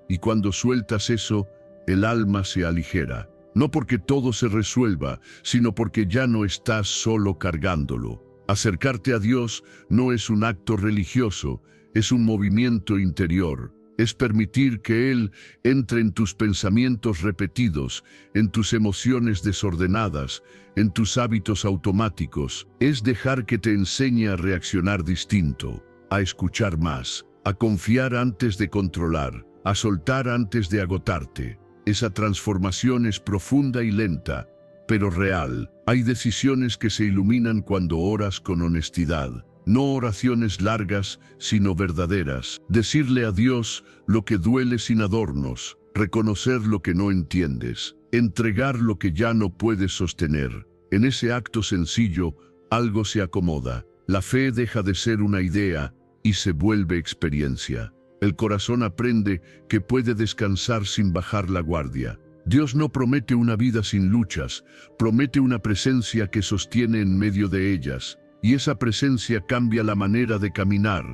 Y cuando sueltas eso, el alma se aligera. No porque todo se resuelva, sino porque ya no estás solo cargándolo. Acercarte a Dios no es un acto religioso, es un movimiento interior. Es permitir que Él entre en tus pensamientos repetidos, en tus emociones desordenadas, en tus hábitos automáticos. Es dejar que te enseñe a reaccionar distinto, a escuchar más, a confiar antes de controlar, a soltar antes de agotarte. Esa transformación es profunda y lenta, pero real. Hay decisiones que se iluminan cuando oras con honestidad. No oraciones largas, sino verdaderas. Decirle a Dios lo que duele sin adornos. Reconocer lo que no entiendes. Entregar lo que ya no puedes sostener. En ese acto sencillo, algo se acomoda. La fe deja de ser una idea y se vuelve experiencia. El corazón aprende que puede descansar sin bajar la guardia. Dios no promete una vida sin luchas, promete una presencia que sostiene en medio de ellas, y esa presencia cambia la manera de caminar.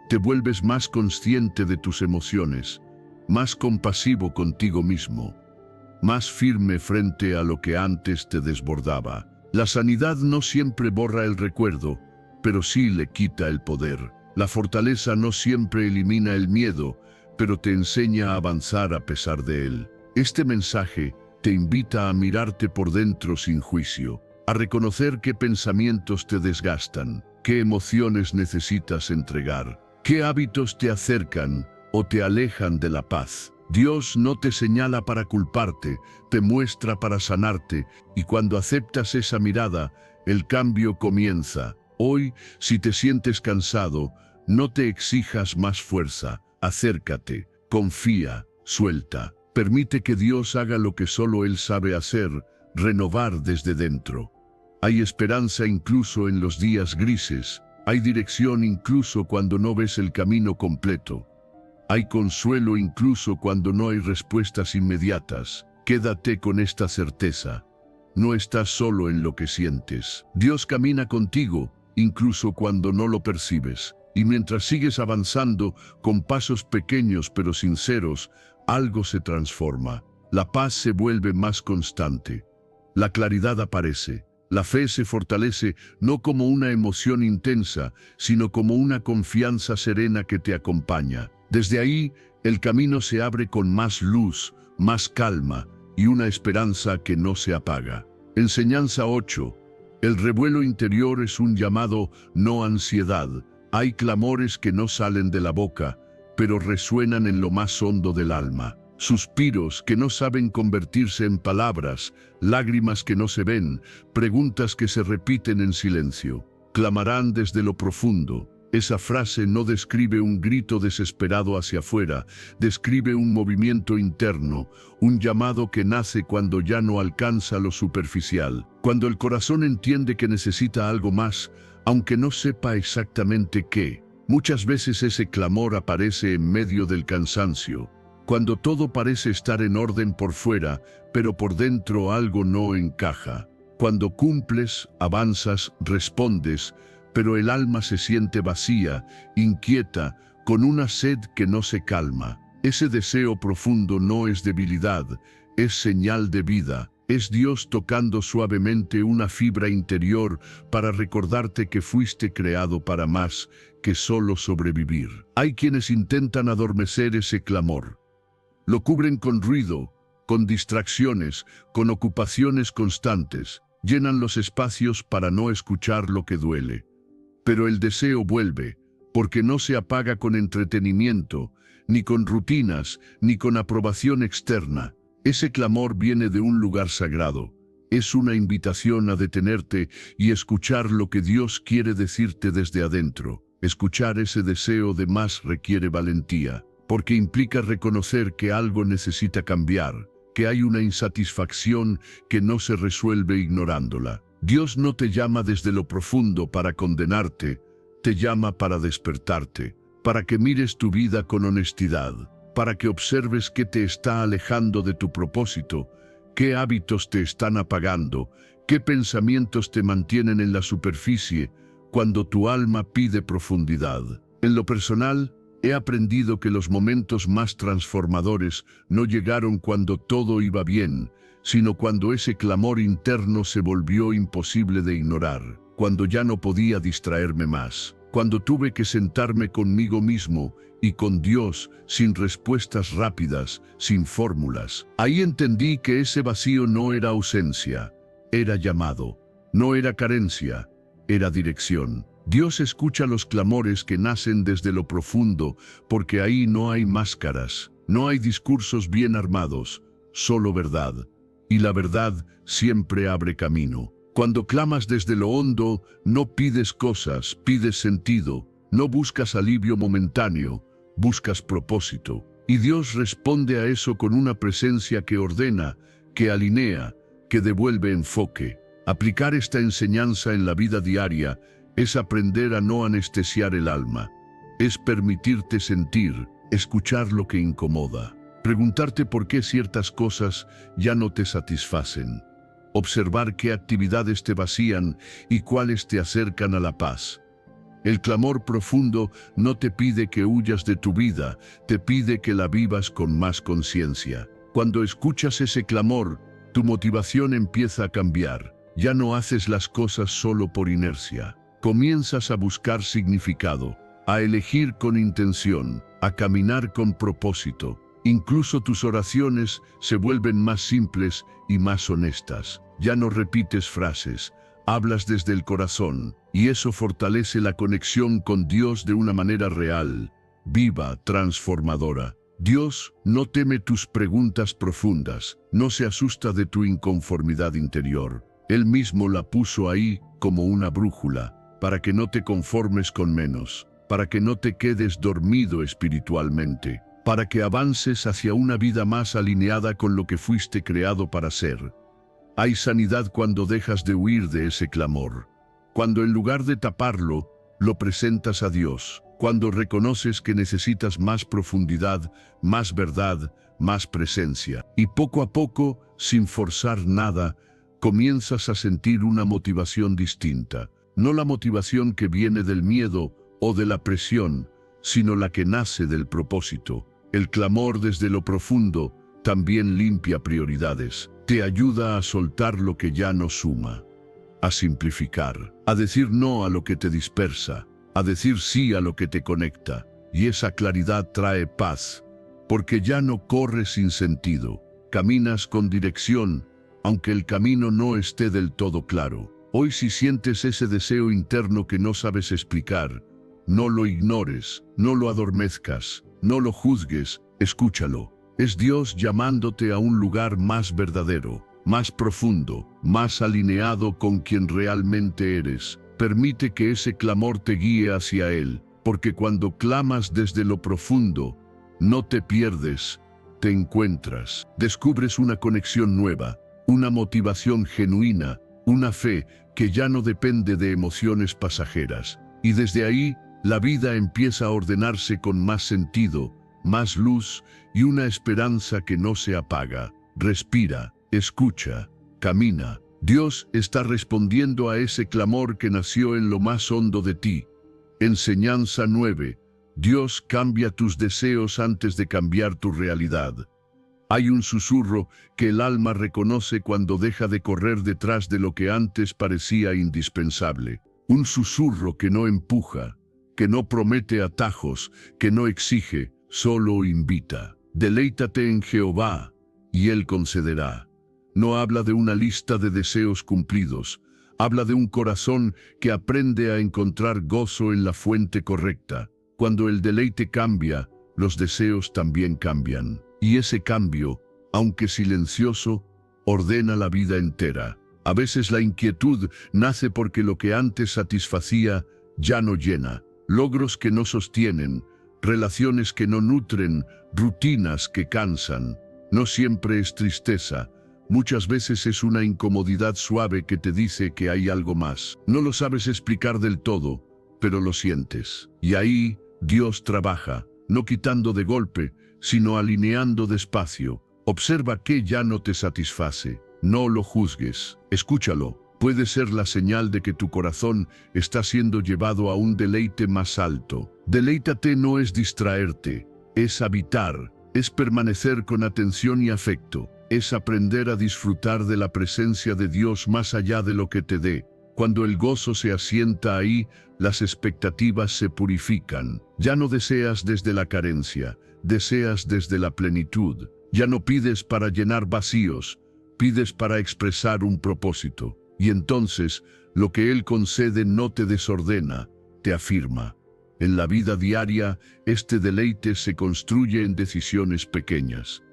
Te vuelves más consciente de tus emociones, más compasivo contigo mismo, más firme frente a lo que antes te desbordaba. La sanidad no siempre borra el recuerdo, pero sí le quita el poder. La fortaleza no siempre elimina el miedo, pero te enseña a avanzar a pesar de él. Este mensaje te invita a mirarte por dentro sin juicio, a reconocer qué pensamientos te desgastan, qué emociones necesitas entregar, qué hábitos te acercan o te alejan de la paz. Dios no te señala para culparte, te muestra para sanarte, y cuando aceptas esa mirada, el cambio comienza. Hoy, si te sientes cansado, no te exijas más fuerza, acércate, confía, suelta. Permite que Dios haga lo que solo Él sabe hacer, renovar desde dentro. Hay esperanza incluso en los días grises, hay dirección incluso cuando no ves el camino completo. Hay consuelo incluso cuando no hay respuestas inmediatas. Quédate con esta certeza. No estás solo en lo que sientes. Dios camina contigo, incluso cuando no lo percibes. Y mientras sigues avanzando, con pasos pequeños pero sinceros, algo se transforma. La paz se vuelve más constante. La claridad aparece. La fe se fortalece no como una emoción intensa, sino como una confianza serena que te acompaña. Desde ahí, el camino se abre con más luz, más calma y una esperanza que no se apaga. Enseñanza 8. El revuelo interior es un llamado, no ansiedad. Hay clamores que no salen de la boca, pero resuenan en lo más hondo del alma. Suspiros que no saben convertirse en palabras, lágrimas que no se ven, preguntas que se repiten en silencio. Clamarán desde lo profundo. Esa frase no describe un grito desesperado hacia afuera, describe un movimiento interno, un llamado que nace cuando ya no alcanza lo superficial, cuando el corazón entiende que necesita algo más, aunque no sepa exactamente qué. Muchas veces ese clamor aparece en medio del cansancio, cuando todo parece estar en orden por fuera, pero por dentro algo no encaja. Cuando cumples, avanzas, respondes, pero el alma se siente vacía, inquieta, con una sed que no se calma. Ese deseo profundo no es debilidad, es señal de vida. Es Dios tocando suavemente una fibra interior para recordarte que fuiste creado para más que solo sobrevivir. Hay quienes intentan adormecer ese clamor. Lo cubren con ruido, con distracciones, con ocupaciones constantes. Llenan los espacios para no escuchar lo que duele. Pero el deseo vuelve, porque no se apaga con entretenimiento, ni con rutinas, ni con aprobación externa. Ese clamor viene de un lugar sagrado. Es una invitación a detenerte y escuchar lo que Dios quiere decirte desde adentro. Escuchar ese deseo de más requiere valentía, porque implica reconocer que algo necesita cambiar, que hay una insatisfacción que no se resuelve ignorándola. Dios no te llama desde lo profundo para condenarte, te llama para despertarte, para que mires tu vida con honestidad, para que observes qué te está alejando de tu propósito, qué hábitos te están apagando, qué pensamientos te mantienen en la superficie cuando tu alma pide profundidad. En lo personal, he aprendido que los momentos más transformadores no llegaron cuando todo iba bien, sino cuando ese clamor interno se volvió imposible de ignorar, cuando ya no podía distraerme más, cuando tuve que sentarme conmigo mismo y con Dios sin respuestas rápidas, sin fórmulas. Ahí entendí que ese vacío no era ausencia, era llamado, no era carencia, era dirección. Dios escucha los clamores que nacen desde lo profundo, porque ahí no hay máscaras, no hay discursos bien armados, solo verdad. y la verdad siempre abre camino. Cuando clamas desde lo hondo, no pides cosas, pides sentido. No buscas alivio momentáneo, buscas propósito. Y Dios responde a eso con una presencia que ordena, que alinea, que devuelve enfoque. Aplicar esta enseñanza en la vida diaria es aprender a no anestesiar el alma. Es permitirte sentir, escuchar lo que incomoda. Preguntarte por qué ciertas cosas ya no te satisfacen. Observar qué actividades te vacían y cuáles te acercan a la paz. El clamor profundo no te pide que huyas de tu vida, te pide que la vivas con más conciencia. Cuando escuchas ese clamor, tu motivación empieza a cambiar. Ya no haces las cosas solo por inercia. Comienzas a buscar significado, a elegir con intención, a caminar con propósito. Incluso tus oraciones se vuelven más simples y más honestas. Ya no repites frases, hablas desde el corazón, y eso fortalece la conexión con Dios de una manera real, viva, transformadora. Dios no teme tus preguntas profundas, no se asusta de tu inconformidad interior. Él mismo la puso ahí como una brújula, para que no te conformes con menos, para que no te quedes dormido espiritualmente, para que avances hacia una vida más alineada con lo que fuiste creado para ser. Hay sanidad cuando dejas de huir de ese clamor, cuando en lugar de taparlo, lo presentas a Dios, cuando reconoces que necesitas más profundidad, más verdad, más presencia. Y poco a poco, sin forzar nada, comienzas a sentir una motivación distinta. No la motivación que viene del miedo o de la presión, sino la que nace del propósito. El clamor desde lo profundo también limpia prioridades. Te ayuda a soltar lo que ya no suma, a simplificar, a decir no a lo que te dispersa, a decir sí a lo que te conecta. Y esa claridad trae paz, porque ya no corres sin sentido, caminas con dirección, aunque el camino no esté del todo claro. Hoy, si sientes ese deseo interno que no sabes explicar, no lo ignores, no lo adormezcas, no lo juzgues, escúchalo. Es Dios llamándote a un lugar más verdadero, más profundo, más alineado con quien realmente eres. Permite que ese clamor te guíe hacia Él, porque cuando clamas desde lo profundo, no te pierdes, te encuentras. Descubres una conexión nueva, una motivación genuina, una fe que ya no depende de emociones pasajeras. Y desde ahí, la vida empieza a ordenarse con más sentido, más luz y una esperanza que no se apaga. Respira, escucha, camina. Dios está respondiendo a ese clamor que nació en lo más hondo de ti. Enseñanza 9. Dios cambia tus deseos antes de cambiar tu realidad. Hay un susurro que el alma reconoce cuando deja de correr detrás de lo que antes parecía indispensable. Un susurro que no empuja, que no promete atajos, que no exige, solo invita. Deleítate en Jehová, y Él concederá. No habla de una lista de deseos cumplidos, habla de un corazón que aprende a encontrar gozo en la fuente correcta. Cuando el deleite cambia, los deseos también cambian. Y ese cambio, aunque silencioso, ordena la vida entera. A veces la inquietud nace porque lo que antes satisfacía ya no llena. Logros que no sostienen, relaciones que no nutren, rutinas que cansan. No siempre es tristeza, muchas veces es una incomodidad suave que te dice que hay algo más. No lo sabes explicar del todo, pero lo sientes. Y ahí Dios trabaja, no quitando de golpe, sino alineando despacio. Observa qué ya no te satisface. No lo juzgues, escúchalo. Puede ser la señal de que tu corazón está siendo llevado a un deleite más alto. Deleítate no es distraerte, es habitar, es permanecer con atención y afecto, es aprender a disfrutar de la presencia de Dios más allá de lo que te dé. Cuando el gozo se asienta ahí, las expectativas se purifican. Ya no deseas desde la carencia, deseas desde la plenitud. Ya no pides para llenar vacíos, pides para expresar un propósito. Y entonces, lo que Él concede no te desordena, te afirma. En la vida diaria, este deleite se construye en decisiones pequeñas.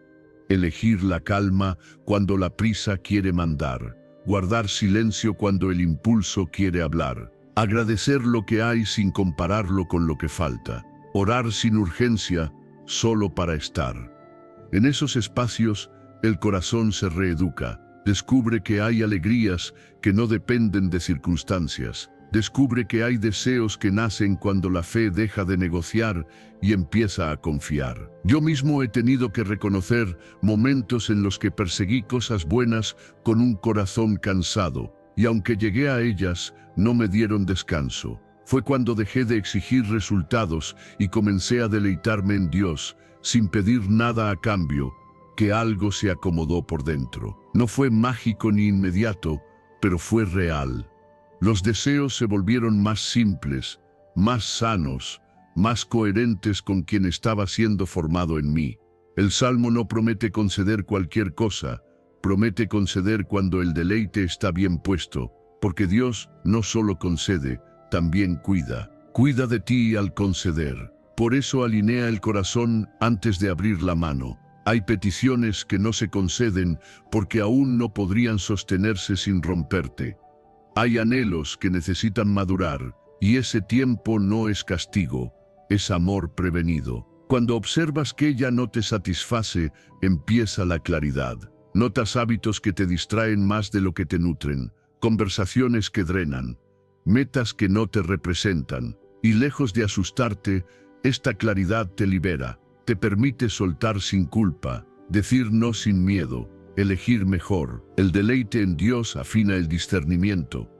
elegir la calma cuando la prisa quiere mandar, guardar silencio cuando el impulso quiere hablar, agradecer lo que hay sin compararlo con lo que falta, orar sin urgencia, solo para estar. En esos espacios, el corazón se reeduca, descubre que hay alegrías que no dependen de circunstancias, descubre que hay deseos que nacen cuando la fe deja de negociar y empieza a confiar. Yo mismo he tenido que reconocer momentos en los que perseguí cosas buenas con un corazón cansado, y aunque llegué a ellas, no me dieron descanso. Fue cuando dejé de exigir resultados y comencé a deleitarme en Dios, sin pedir nada a cambio, que algo se acomodó por dentro. No fue mágico ni inmediato, pero fue real. Los deseos se volvieron más simples, más sanos, más coherentes con quien estaba siendo formado en mí. El Salmo no promete conceder cualquier cosa, promete conceder cuando el deleite está bien puesto, porque Dios no solo concede, también cuida. Cuida de ti al conceder. Por eso alinea el corazón antes de abrir la mano. Hay peticiones que no se conceden porque aún no podrían sostenerse sin romperte. Hay anhelos que necesitan madurar, y ese tiempo no es castigo, es amor prevenido. Cuando observas que ella no te satisface, empieza la claridad. Notas hábitos que te distraen más de lo que te nutren, conversaciones que drenan, metas que no te representan, y lejos de asustarte, esta claridad te libera, te permite soltar sin culpa, decir no sin miedo, elegir mejor. El deleite en Dios afina el discernimiento,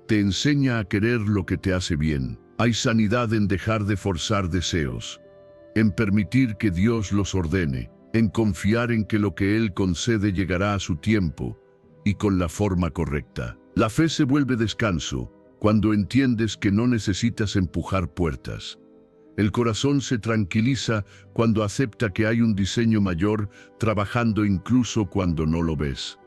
te enseña a querer lo que te hace bien. Hay sanidad en dejar de forzar deseos, en permitir que Dios los ordene, en confiar en que lo que Él concede llegará a su tiempo y con la forma correcta. La fe se vuelve descanso cuando entiendes que no necesitas empujar puertas. El corazón se tranquiliza cuando acepta que hay un diseño mayor trabajando incluso cuando no lo ves.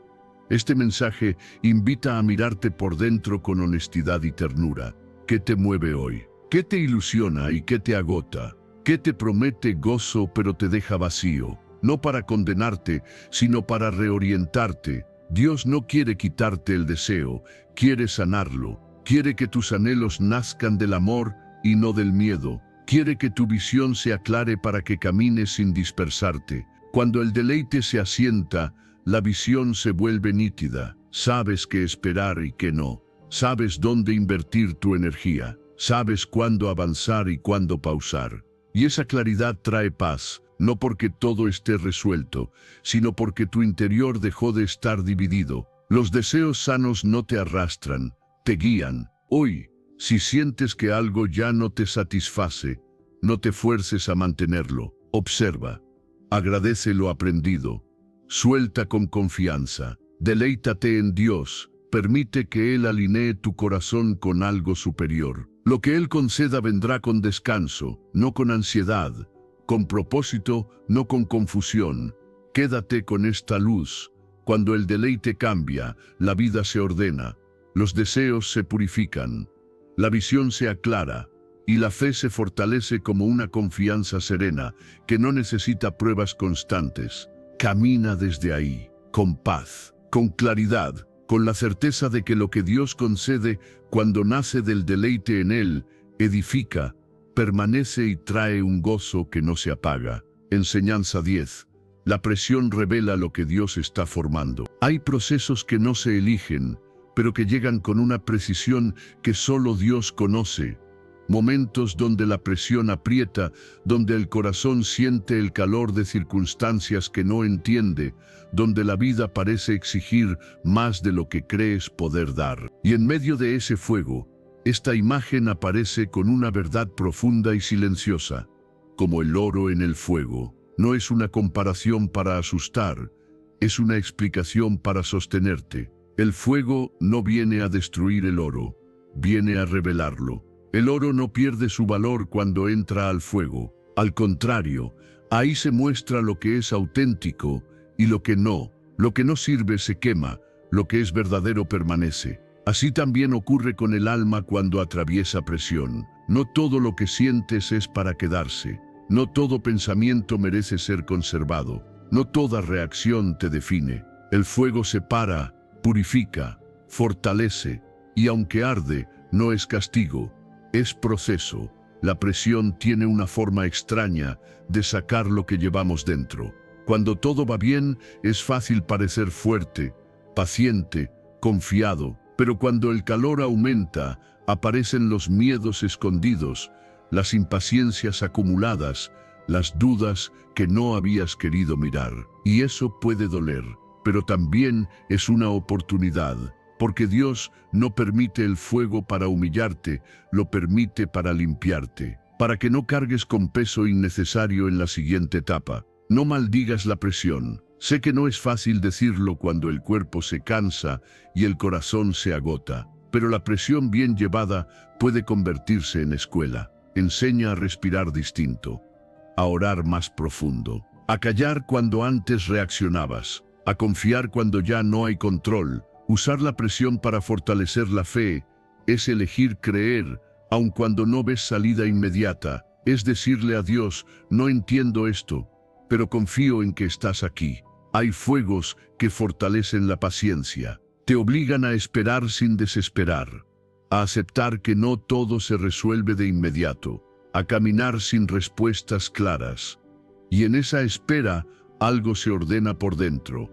Este mensaje invita a mirarte por dentro con honestidad y ternura. ¿Qué te mueve hoy? ¿Qué te ilusiona y qué te agota? ¿Qué te promete gozo pero te deja vacío? No para condenarte, sino para reorientarte. Dios no quiere quitarte el deseo, quiere sanarlo. Quiere que tus anhelos nazcan del amor y no del miedo. Quiere que tu visión se aclare para que camines sin dispersarte. Cuando el deleite se asienta, la visión se vuelve nítida. Sabes qué esperar y qué no. Sabes dónde invertir tu energía. Sabes cuándo avanzar y cuándo pausar. Y esa claridad trae paz, no porque todo esté resuelto, sino porque tu interior dejó de estar dividido. Los deseos sanos no te arrastran, te guían. Hoy, si sientes que algo ya no te satisface, no te fuerces a mantenerlo. Observa, agradece lo aprendido, suelta con confianza, deleítate en Dios, permite que Él alinee tu corazón con algo superior. Lo que Él conceda vendrá con descanso, no con ansiedad, con propósito, no con confusión. Quédate con esta luz. Cuando el deleite cambia, la vida se ordena, los deseos se purifican, la visión se aclara y la fe se fortalece como una confianza serena que no necesita pruebas constantes. Camina desde ahí, con paz, con claridad, con la certeza de que lo que Dios concede cuando nace del deleite en Él, edifica, permanece y trae un gozo que no se apaga. Enseñanza 10. La presión revela lo que Dios está formando. Hay procesos que no se eligen, pero que llegan con una precisión que solo Dios conoce. Momentos donde la presión aprieta, donde el corazón siente el calor de circunstancias que no entiende, donde la vida parece exigir más de lo que crees poder dar. Y en medio de ese fuego, esta imagen aparece con una verdad profunda y silenciosa, como el oro en el fuego. No es una comparación para asustar, es una explicación para sostenerte. El fuego no viene a destruir el oro, viene a revelarlo. El oro no pierde su valor cuando entra al fuego. Al contrario, ahí se muestra lo que es auténtico y lo que no. Lo que no sirve se quema, lo que es verdadero permanece. Así también ocurre con el alma cuando atraviesa presión. No todo lo que sientes es para quedarse. No todo pensamiento merece ser conservado. No toda reacción te define. El fuego separa, purifica, fortalece, y aunque arde, no es castigo, es proceso. La presión tiene una forma extraña de sacar lo que llevamos dentro. Cuando todo va bien, es fácil parecer fuerte, paciente, confiado, pero cuando el calor aumenta, aparecen los miedos escondidos, las impaciencias acumuladas, las dudas que no habías querido mirar. Y eso puede doler, pero también es una oportunidad, porque Dios no permite el fuego para humillarte, lo permite para limpiarte, para que no cargues con peso innecesario en la siguiente etapa. No maldigas la presión. Sé que no es fácil decirlo cuando el cuerpo se cansa y el corazón se agota, pero la presión bien llevada puede convertirse en escuela. Enseña a respirar distinto, a orar más profundo, a callar cuando antes reaccionabas, a confiar cuando ya no hay control. Usar la presión para fortalecer la fe es elegir creer, aun cuando no ves salida inmediata. Es decirle a Dios, no entiendo esto, pero confío en que estás aquí. Hay fuegos que fortalecen la paciencia. Te obligan a esperar sin desesperar, a aceptar que no todo se resuelve de inmediato, a caminar sin respuestas claras. Y en esa espera, algo se ordena por dentro.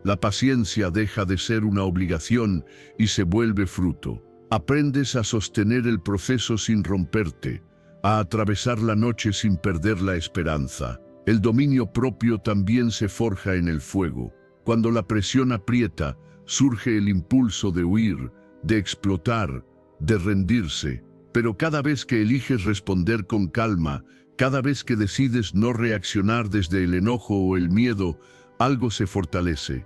La paciencia deja de ser una obligación y se vuelve fruto. Aprendes a sostener el proceso sin romperte, a atravesar la noche sin perder la esperanza. El dominio propio también se forja en el fuego. Cuando la presión aprieta, surge el impulso de huir, de explotar, de rendirse. Pero cada vez que eliges responder con calma, cada vez que decides no reaccionar desde el enojo o el miedo, algo se fortalece.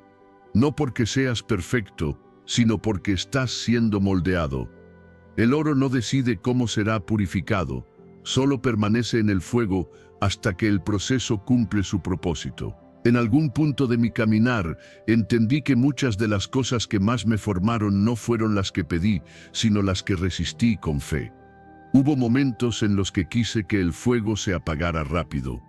No porque seas perfecto, sino porque estás siendo moldeado. El oro no decide cómo será purificado, solo permanece en el fuego hasta que el proceso cumple su propósito. En algún punto de mi caminar, entendí que muchas de las cosas que más me formaron no fueron las que pedí, sino las que resistí con fe. Hubo momentos en los que quise que el fuego se apagara rápido.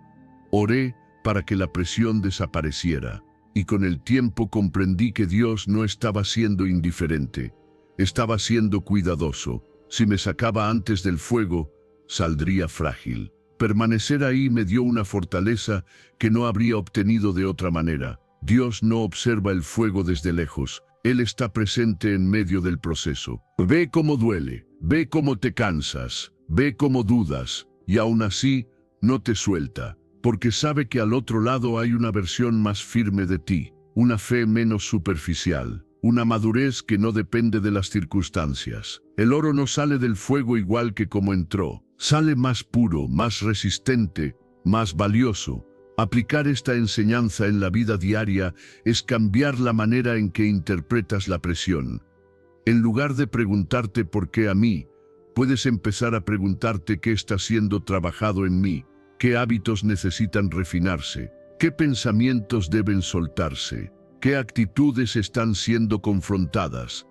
Oré para que la presión desapareciera, y con el tiempo comprendí que Dios no estaba siendo indiferente, estaba siendo cuidadoso. Si me sacaba antes del fuego, saldría frágil. Permanecer ahí me dio una fortaleza que no habría obtenido de otra manera. Dios no observa el fuego desde lejos. Él está presente en medio del proceso. Ve cómo duele, ve cómo te cansas, ve cómo dudas, y aún así no te suelta, porque sabe que al otro lado hay una versión más firme de ti, una fe menos superficial, una madurez que no depende de las circunstancias. El oro no sale del fuego igual que como entró. Sale más puro, más resistente, más valioso. Aplicar esta enseñanza en la vida diaria es cambiar la manera en que interpretas la presión. En lugar de preguntarte ¿por qué a mí?, puedes empezar a preguntarte qué está siendo trabajado en mí, qué hábitos necesitan refinarse, qué pensamientos deben soltarse, qué actitudes están siendo confrontadas.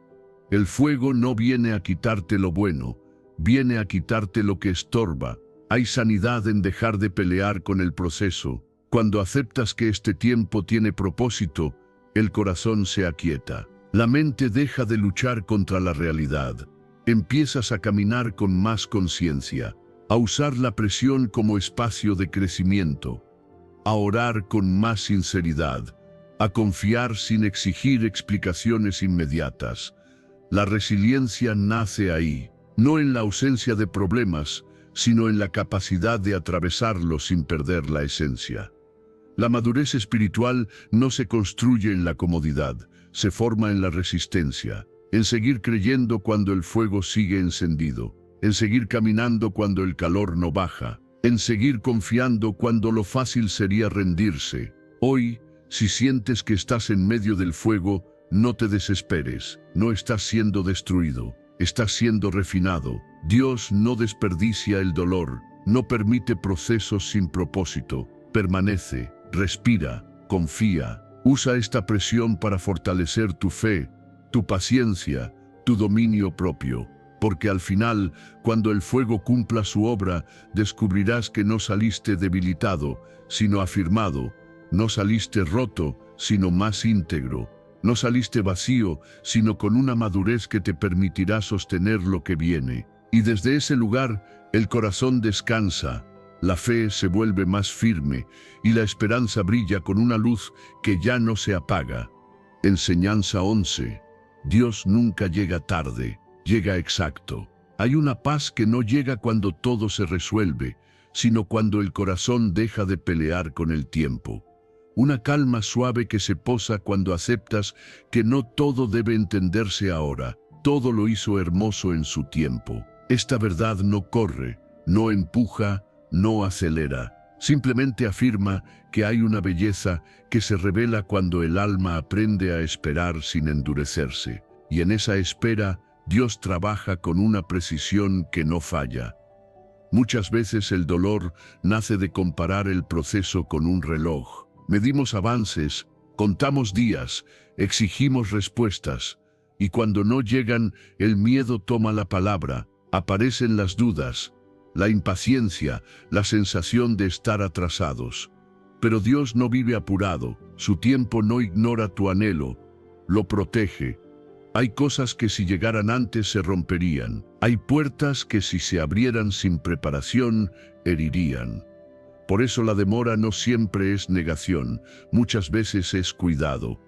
El fuego no viene a quitarte lo bueno, viene a quitarte lo que estorba. Hay sanidad en dejar de pelear con el proceso. Cuando aceptas que este tiempo tiene propósito, el corazón se aquieta. La mente deja de luchar contra la realidad. Empiezas a caminar con más conciencia, a usar la presión como espacio de crecimiento, a orar con más sinceridad, a confiar sin exigir explicaciones inmediatas. La resiliencia nace ahí. No en la ausencia de problemas, sino en la capacidad de atravesarlos sin perder la esencia. La madurez espiritual no se construye en la comodidad, se forma en la resistencia, en seguir creyendo cuando el fuego sigue encendido, en seguir caminando cuando el calor no baja, en seguir confiando cuando lo fácil sería rendirse. Hoy, si sientes que estás en medio del fuego, no te desesperes, no estás siendo destruido. Estás siendo refinado. Dios no desperdicia el dolor, no permite procesos sin propósito. Permanece, respira, confía. Usa esta presión para fortalecer tu fe, tu paciencia, tu dominio propio. Porque al final, cuando el fuego cumpla su obra, descubrirás que no saliste debilitado, sino afirmado, No saliste roto, sino más íntegro. No saliste vacío, sino con una madurez que te permitirá sostener lo que viene. Y desde ese lugar, el corazón descansa, la fe se vuelve más firme y la esperanza brilla con una luz que ya no se apaga. Enseñanza 11. Dios nunca llega tarde, llega exacto. Hay una paz que no llega cuando todo se resuelve, sino cuando el corazón deja de pelear con el tiempo. Una calma suave que se posa cuando aceptas que no todo debe entenderse ahora, todo lo hizo hermoso en su tiempo. Esta verdad no corre, no empuja, no acelera, simplemente afirma que hay una belleza que se revela cuando el alma aprende a esperar sin endurecerse. Y en esa espera, Dios trabaja con una precisión que no falla. Muchas veces el dolor nace de comparar el proceso con un reloj. Medimos avances, contamos días, exigimos respuestas, y cuando no llegan, el miedo toma la palabra, aparecen las dudas, la impaciencia, la sensación de estar atrasados. Pero Dios no vive apurado, su tiempo no ignora tu anhelo, lo protege. Hay cosas que si llegaran antes se romperían, hay puertas que si se abrieran sin preparación, herirían. Por eso la demora no siempre es negación, muchas veces es cuidado.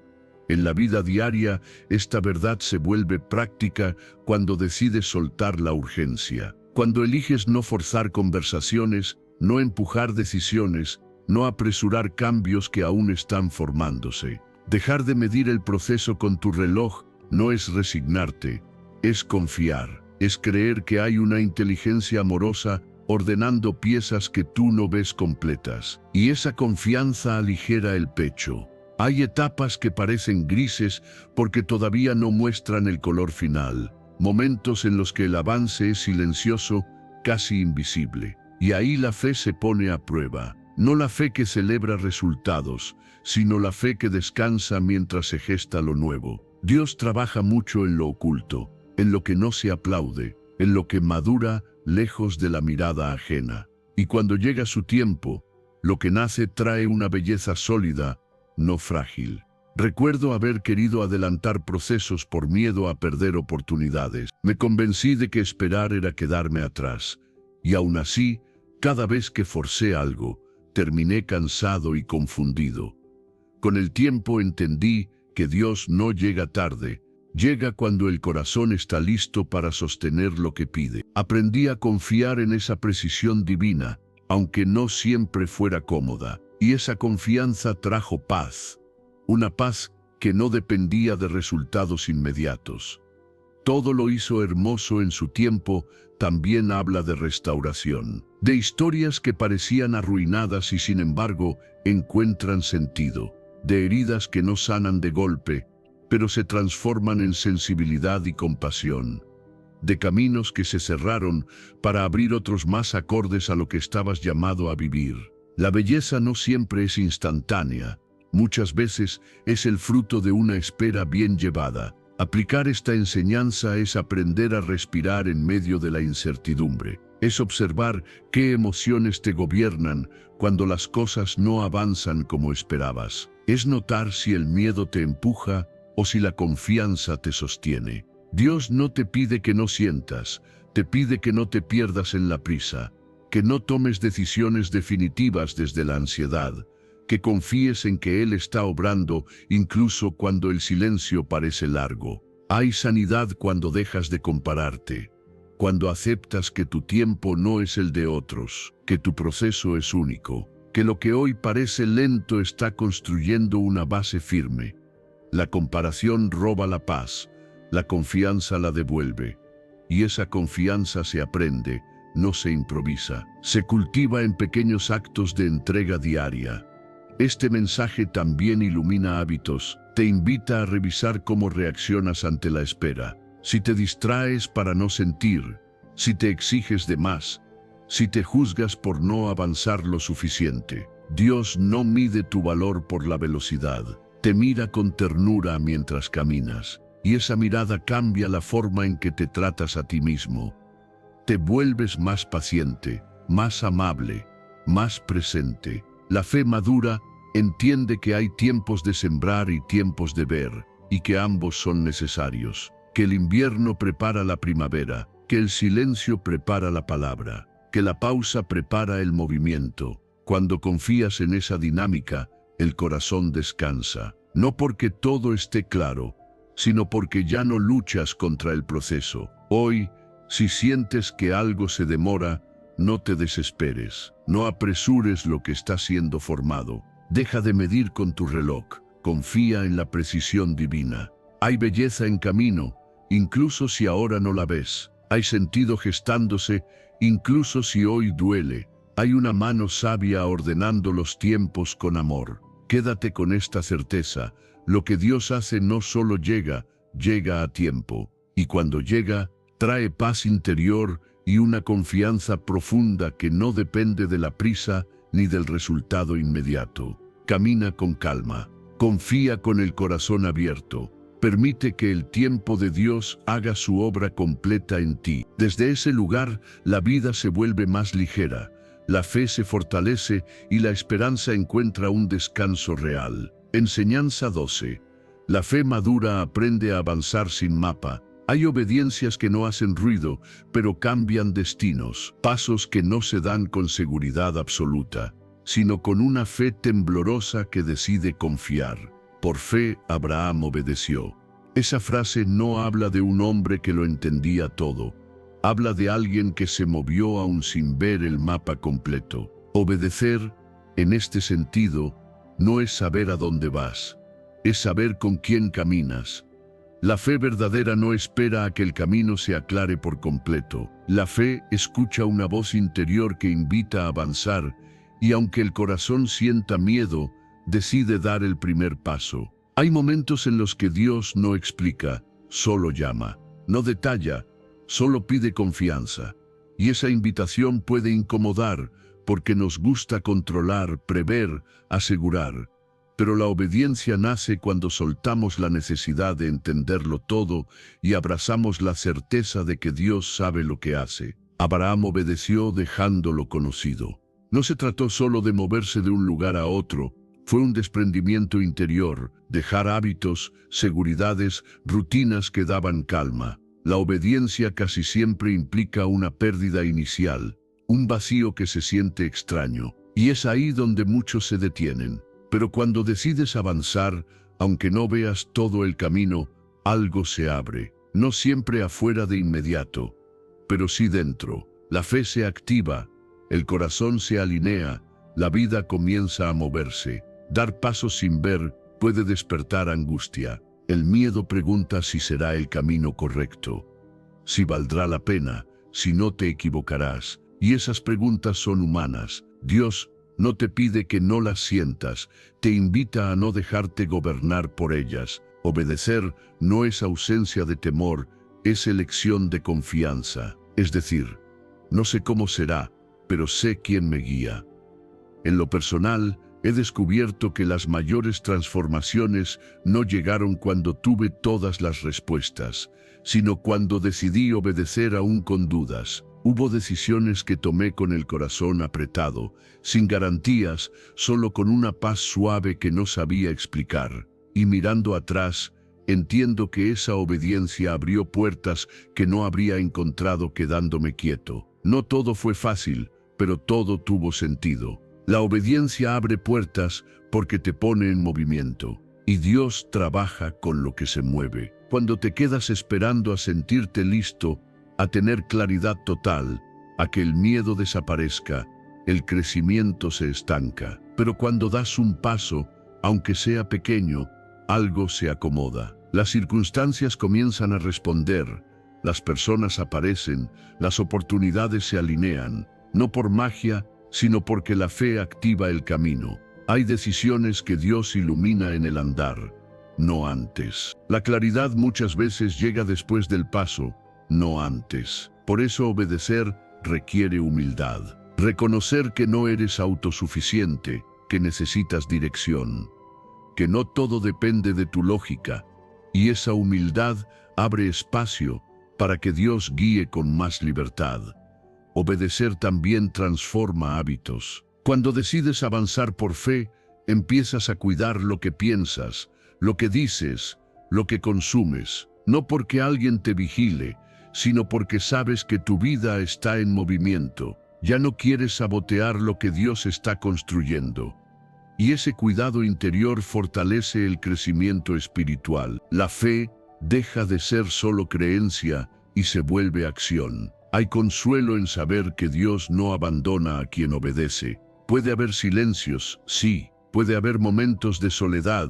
En la vida diaria, esta verdad se vuelve práctica cuando decides soltar la urgencia. Cuando eliges no forzar conversaciones, no empujar decisiones, no apresurar cambios que aún están formándose. Dejar de medir el proceso con tu reloj no es resignarte, es confiar, es creer que hay una inteligencia amorosa ordenando piezas que tú no ves completas. Y esa confianza aligera el pecho. Hay etapas que parecen grises porque todavía no muestran el color final. Momentos en los que el avance es silencioso, casi invisible. Y ahí la fe se pone a prueba. No la fe que celebra resultados, sino la fe que descansa mientras se gesta lo nuevo. Dios trabaja mucho en lo oculto, en lo que no se aplaude, en lo que madura lejos de la mirada ajena. Y cuando llega su tiempo, lo que nace trae una belleza sólida, no frágil. Recuerdo haber querido adelantar procesos por miedo a perder oportunidades. Me convencí de que esperar era quedarme atrás. Y aún así, cada vez que forcé algo, terminé cansado y confundido. Con el tiempo entendí que Dios no llega tarde, llega cuando el corazón está listo para sostener lo que pide. Aprendí a confiar en esa precisión divina, aunque no siempre fuera cómoda. Y esa confianza trajo paz, una paz que no dependía de resultados inmediatos. Todo lo hizo hermoso en su tiempo, también habla de restauración, de historias que parecían arruinadas y sin embargo encuentran sentido, de heridas que no sanan de golpe, pero se transforman en sensibilidad y compasión, de caminos que se cerraron para abrir otros más acordes a lo que estabas llamado a vivir. La belleza no siempre es instantánea, muchas veces es el fruto de una espera bien llevada. Aplicar esta enseñanza es aprender a respirar en medio de la incertidumbre, es observar qué emociones te gobiernan cuando las cosas no avanzan como esperabas, es notar si el miedo te empuja o si la confianza te sostiene. Dios no te pide que no sientas, te pide que no te pierdas en la prisa, que no tomes decisiones definitivas desde la ansiedad, que confíes en que Él está obrando incluso cuando el silencio parece largo. Hay sanidad cuando dejas de compararte, cuando aceptas que tu tiempo no es el de otros, que tu proceso es único, que lo que hoy parece lento está construyendo una base firme. La comparación roba la paz, la confianza la devuelve, y esa confianza se aprende, no se improvisa, se cultiva en pequeños actos de entrega diaria. Este mensaje también ilumina hábitos, te invita a revisar cómo reaccionas ante la espera. Si te distraes para no sentir, si te exiges de más, si te juzgas por no avanzar lo suficiente. Dios no mide tu valor por la velocidad, te mira con ternura mientras caminas, y esa mirada cambia la forma en que te tratas a ti mismo. Te vuelves más paciente, más amable, más presente. La fe madura Entiende que hay tiempos de sembrar y tiempos de ver, y que ambos son necesarios. Que el invierno prepara la primavera, que el silencio prepara la palabra, que la pausa prepara el movimiento. Cuando confías en esa dinámica, el corazón descansa. No porque todo esté claro, sino porque ya no luchas contra el proceso. Hoy, si sientes que algo se demora, no te desesperes. No apresures lo que está siendo formado. Deja de medir con tu reloj. Confía en la precisión divina. Hay belleza en camino, incluso si ahora no la ves. Hay sentido gestándose, incluso si hoy duele. Hay una mano sabia ordenando los tiempos con amor. Quédate con esta certeza. Lo que Dios hace no solo llega a tiempo. Y cuando llega, trae paz interior y una confianza profunda que no depende de la prisa ni del resultado inmediato. Camina con calma. Confía con el corazón abierto. Permite que el tiempo de Dios haga su obra completa en ti. Desde ese lugar, la vida se vuelve más ligera. La fe se fortalece y la esperanza encuentra un descanso real. Enseñanza 12. La fe madura aprende a avanzar sin mapa. Hay obediencias que no hacen ruido, pero cambian destinos. Pasos que no se dan con seguridad absoluta, sino con una fe temblorosa que decide confiar. Por fe, Abraham obedeció. Esa frase no habla de un hombre que lo entendía todo. Habla de alguien que se movió aún sin ver el mapa completo. Obedecer, en este sentido, no es saber a dónde vas, es saber con quién caminas. La fe verdadera no espera a que el camino se aclare por completo. La fe escucha una voz interior que invita a avanzar y aunque el corazón sienta miedo, decide dar el primer paso. Hay momentos en los que Dios no explica, solo llama, no detalla, solo pide confianza. Y esa invitación puede incomodar porque nos gusta controlar, prever, asegurar. Pero la obediencia nace cuando soltamos la necesidad de entenderlo todo y abrazamos la certeza de que Dios sabe lo que hace. Abraham obedeció dejando lo conocido. No se trató solo de moverse de un lugar a otro, fue un desprendimiento interior, dejar hábitos, seguridades, rutinas que daban calma. La obediencia casi siempre implica una pérdida inicial, un vacío que se siente extraño, y es ahí donde muchos se detienen. Pero cuando decides avanzar, aunque no veas todo el camino, algo se abre, no siempre afuera de inmediato, pero sí dentro. La fe se activa, el corazón se alinea, la vida comienza a moverse. Dar pasos sin ver puede despertar angustia. El miedo pregunta si será el camino correcto, si valdrá la pena, si no te equivocarás. Y esas preguntas son humanas. Dios no te pide que no las sientas, te invita a no dejarte gobernar por ellas. Obedecer no es ausencia de temor, es elección de confianza. Es decir, no sé cómo será, pero sé quién me guía. En lo personal, he descubierto que las mayores transformaciones no llegaron cuando tuve todas las respuestas, sino cuando decidí obedecer aún con dudas. Hubo decisiones que tomé con el corazón apretado, sin garantías, solo con una paz suave que no sabía explicar. Y mirando atrás, entiendo que esa obediencia abrió puertas que no habría encontrado quedándome quieto. No todo fue fácil, pero todo tuvo sentido. La obediencia abre puertas porque te pone en movimiento, y Dios trabaja con lo que se mueve. Cuando te quedas esperando a sentirte listo, a tener claridad total, a que el miedo desaparezca, el crecimiento se estanca. Pero cuando das un paso, aunque sea pequeño, algo se acomoda. Las circunstancias comienzan a responder, las personas aparecen, las oportunidades se alinean, no por magia, sino porque la fe activa el camino. Hay decisiones que Dios ilumina en el andar, no antes. La claridad muchas veces llega después del paso, no antes. Por eso obedecer requiere humildad. Reconocer que no eres autosuficiente, que necesitas dirección, que no todo depende de tu lógica, y esa humildad abre espacio para que Dios guíe con más libertad. Obedecer también transforma hábitos. Cuando decides avanzar por fe, empiezas a cuidar lo que piensas, lo que dices, lo que consumes, no porque alguien te vigile, sino porque sabes que tu vida está en movimiento. Ya no quieres sabotear lo que Dios está construyendo. Y ese cuidado interior fortalece el crecimiento espiritual. La fe deja de ser solo creencia y se vuelve acción. Hay consuelo en saber que Dios no abandona a quien obedece. Puede haber silencios, sí, puede haber momentos de soledad,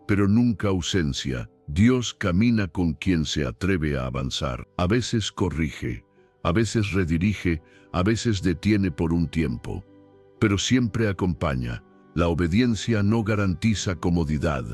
pero nunca ausencia. Dios camina con quien se atreve a avanzar. A veces corrige, a veces redirige, a veces detiene por un tiempo, pero siempre acompaña. La obediencia no garantiza comodidad,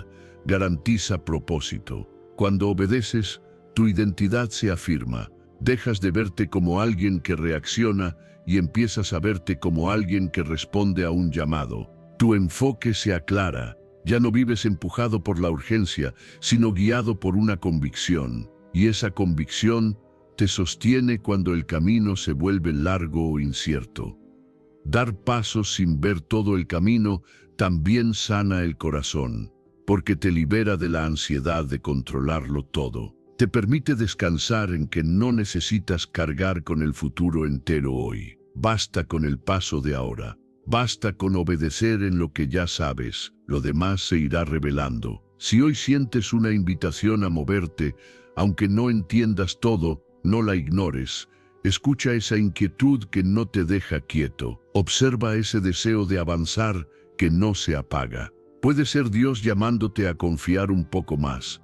garantiza propósito. Cuando obedeces, tu identidad se afirma. Dejas de verte como alguien que reacciona y empiezas a verte como alguien que responde a un llamado. Tu enfoque se aclara. Ya no vives empujado por la urgencia, sino guiado por una convicción. Y esa convicción te sostiene cuando el camino se vuelve largo o incierto. Dar pasos sin ver todo el camino también sana el corazón, porque te libera de la ansiedad de controlarlo todo. Te permite descansar en que no necesitas cargar con el futuro entero hoy. Basta con el paso de ahora. Basta con obedecer en lo que ya sabes. Lo demás se irá revelando. Si hoy sientes una invitación a moverte, aunque no entiendas todo, no la ignores. Escucha esa inquietud que no te deja quieto. Observa ese deseo de avanzar que no se apaga. Puede ser Dios llamándote a confiar un poco más,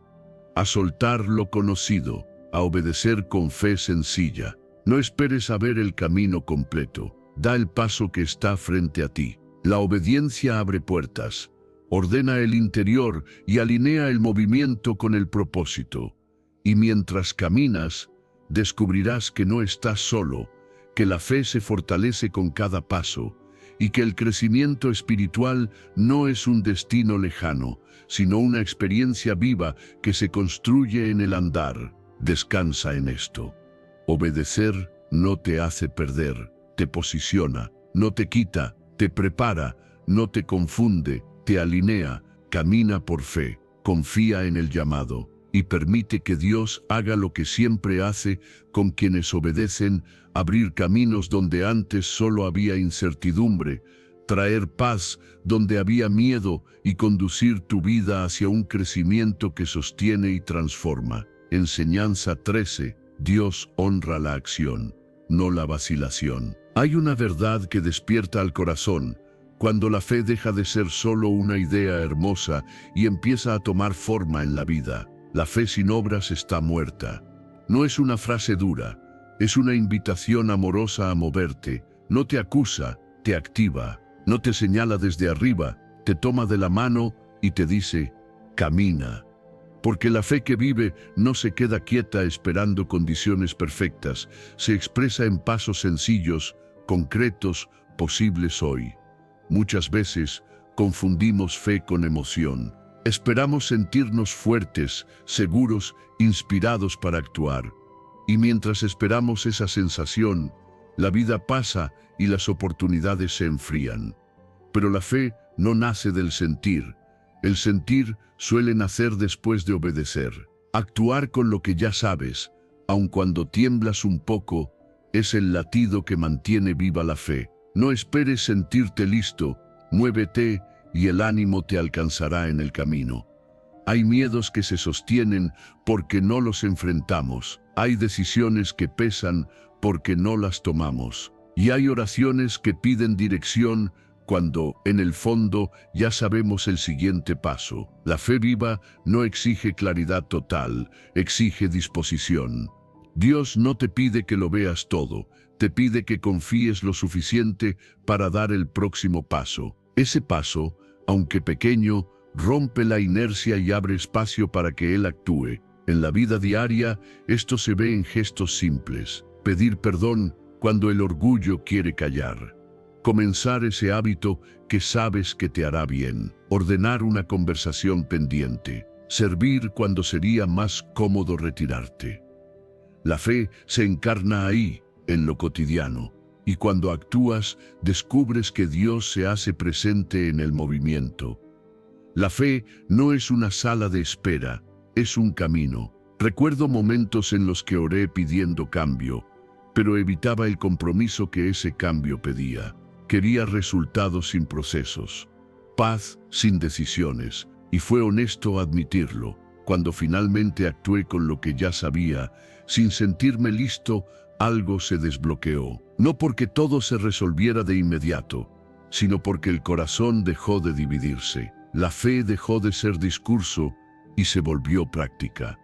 a soltar lo conocido, a obedecer con fe sencilla. No esperes a ver el camino completo. Da el paso que está frente a ti. La obediencia abre puertas, ordena el interior y alinea el movimiento con el propósito. Y mientras caminas, descubrirás que no estás solo, que la fe se fortalece con cada paso, y que el crecimiento espiritual no es un destino lejano, sino una experiencia viva que se construye en el andar. Descansa en esto. Obedecer no te hace perder, te posiciona, no te quita, te prepara, no te confunde, te alinea. Camina por fe, confía en el llamado y permite que Dios haga lo que siempre hace con quienes obedecen, abrir caminos donde antes solo había incertidumbre, traer paz donde había miedo y conducir tu vida hacia un crecimiento que sostiene y transforma. Enseñanza 13. Dios honra la acción, no la vacilación. Hay una verdad que despierta al corazón cuando la fe deja de ser solo una idea hermosa y empieza a tomar forma en la vida. La fe sin obras está muerta. No es una frase dura, es una invitación amorosa a moverte. No te acusa, te activa. No te señala desde arriba, te toma de la mano y te dice, camina. Porque la fe que vive no se queda quieta esperando condiciones perfectas, se expresa en pasos sencillos, concretos, posibles hoy. Muchas veces confundimos fe con emoción. Esperamos sentirnos fuertes, seguros, inspirados para actuar. Y mientras esperamos esa sensación, la vida pasa y las oportunidades se enfrían. Pero la fe no nace del sentir. El sentir suele nacer después de obedecer. Actuar con lo que ya sabes, aun cuando tiemblas un poco, es el latido que mantiene viva la fe. No esperes sentirte listo, muévete y el ánimo te alcanzará en el camino. Hay miedos que se sostienen porque no los enfrentamos. Hay decisiones que pesan porque no las tomamos. Y hay oraciones que piden dirección cuando, en el fondo, ya sabemos el siguiente paso. La fe viva no exige claridad total, exige disposición. Dios no te pide que lo veas todo, te pide que confíes lo suficiente para dar el próximo paso. Ese paso, aunque pequeño, rompe la inercia y abre espacio para que Él actúe. En la vida diaria, esto se ve en gestos simples. Pedir perdón cuando el orgullo quiere callar. Comenzar ese hábito que sabes que te hará bien. Ordenar una conversación pendiente. Servir cuando sería más cómodo retirarte. La fe se encarna ahí, en lo cotidiano. Y cuando actúas, descubres que Dios se hace presente en el movimiento. La fe no es una sala de espera, es un camino. Recuerdo momentos en los que oré pidiendo cambio, pero evitaba el compromiso que ese cambio pedía. Quería resultados sin procesos, paz sin decisiones, y fue honesto admitirlo. Cuando finalmente actué con lo que ya sabía, sin sentirme listo, algo se desbloqueó. No porque todo se resolviera de inmediato, sino porque el corazón dejó de dividirse. La fe dejó de ser discurso y se volvió práctica.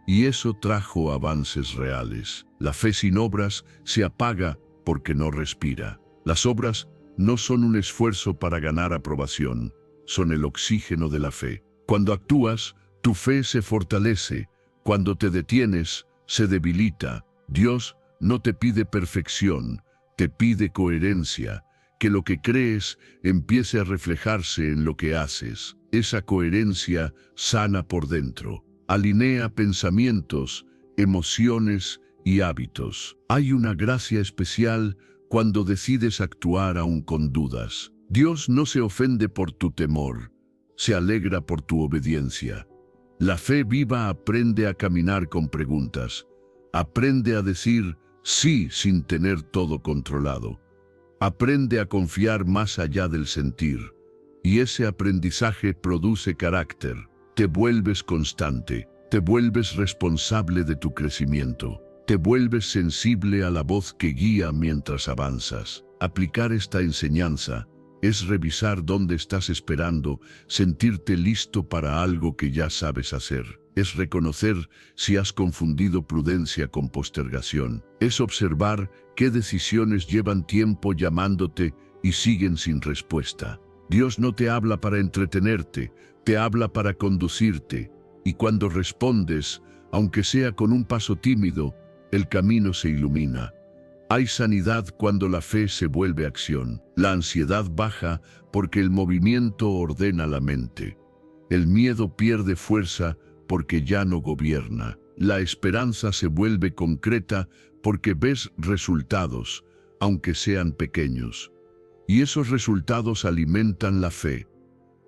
Y eso trajo avances reales. La fe sin obras se apaga porque no respira. Las obras no son un esfuerzo para ganar aprobación, son el oxígeno de la fe. Cuando actúas, tu fe se fortalece. Cuando te detienes, se debilita. Dios no te pide perfección, te pide coherencia. Que lo que crees empiece a reflejarse en lo que haces. Esa coherencia sana por dentro. Alinea pensamientos, emociones y hábitos. Hay una gracia especial cuando decides actuar aún con dudas. Dios no se ofende por tu temor, se alegra por tu obediencia. La fe viva aprende a caminar con preguntas. Aprende a decir sí sin tener todo controlado. Aprende a confiar más allá del sentir, y ese aprendizaje produce carácter. Te vuelves constante, te vuelves responsable de tu crecimiento, te vuelves sensible a la voz que guía mientras avanzas. Aplicar esta enseñanza es revisar dónde estás esperando, sentirte listo para algo que ya sabes hacer. Es reconocer si has confundido prudencia con postergación. Es observar qué decisiones llevan tiempo llamándote y siguen sin respuesta. Dios no te habla para entretenerte, te habla para conducirte. Y cuando respondes, aunque sea con un paso tímido, el camino se ilumina. Hay sanidad cuando la fe se vuelve acción. La ansiedad baja porque el movimiento ordena la mente. El miedo pierde fuerza porque ya no gobierna. La esperanza se vuelve concreta porque ves resultados, aunque sean pequeños. Y esos resultados alimentan la fe.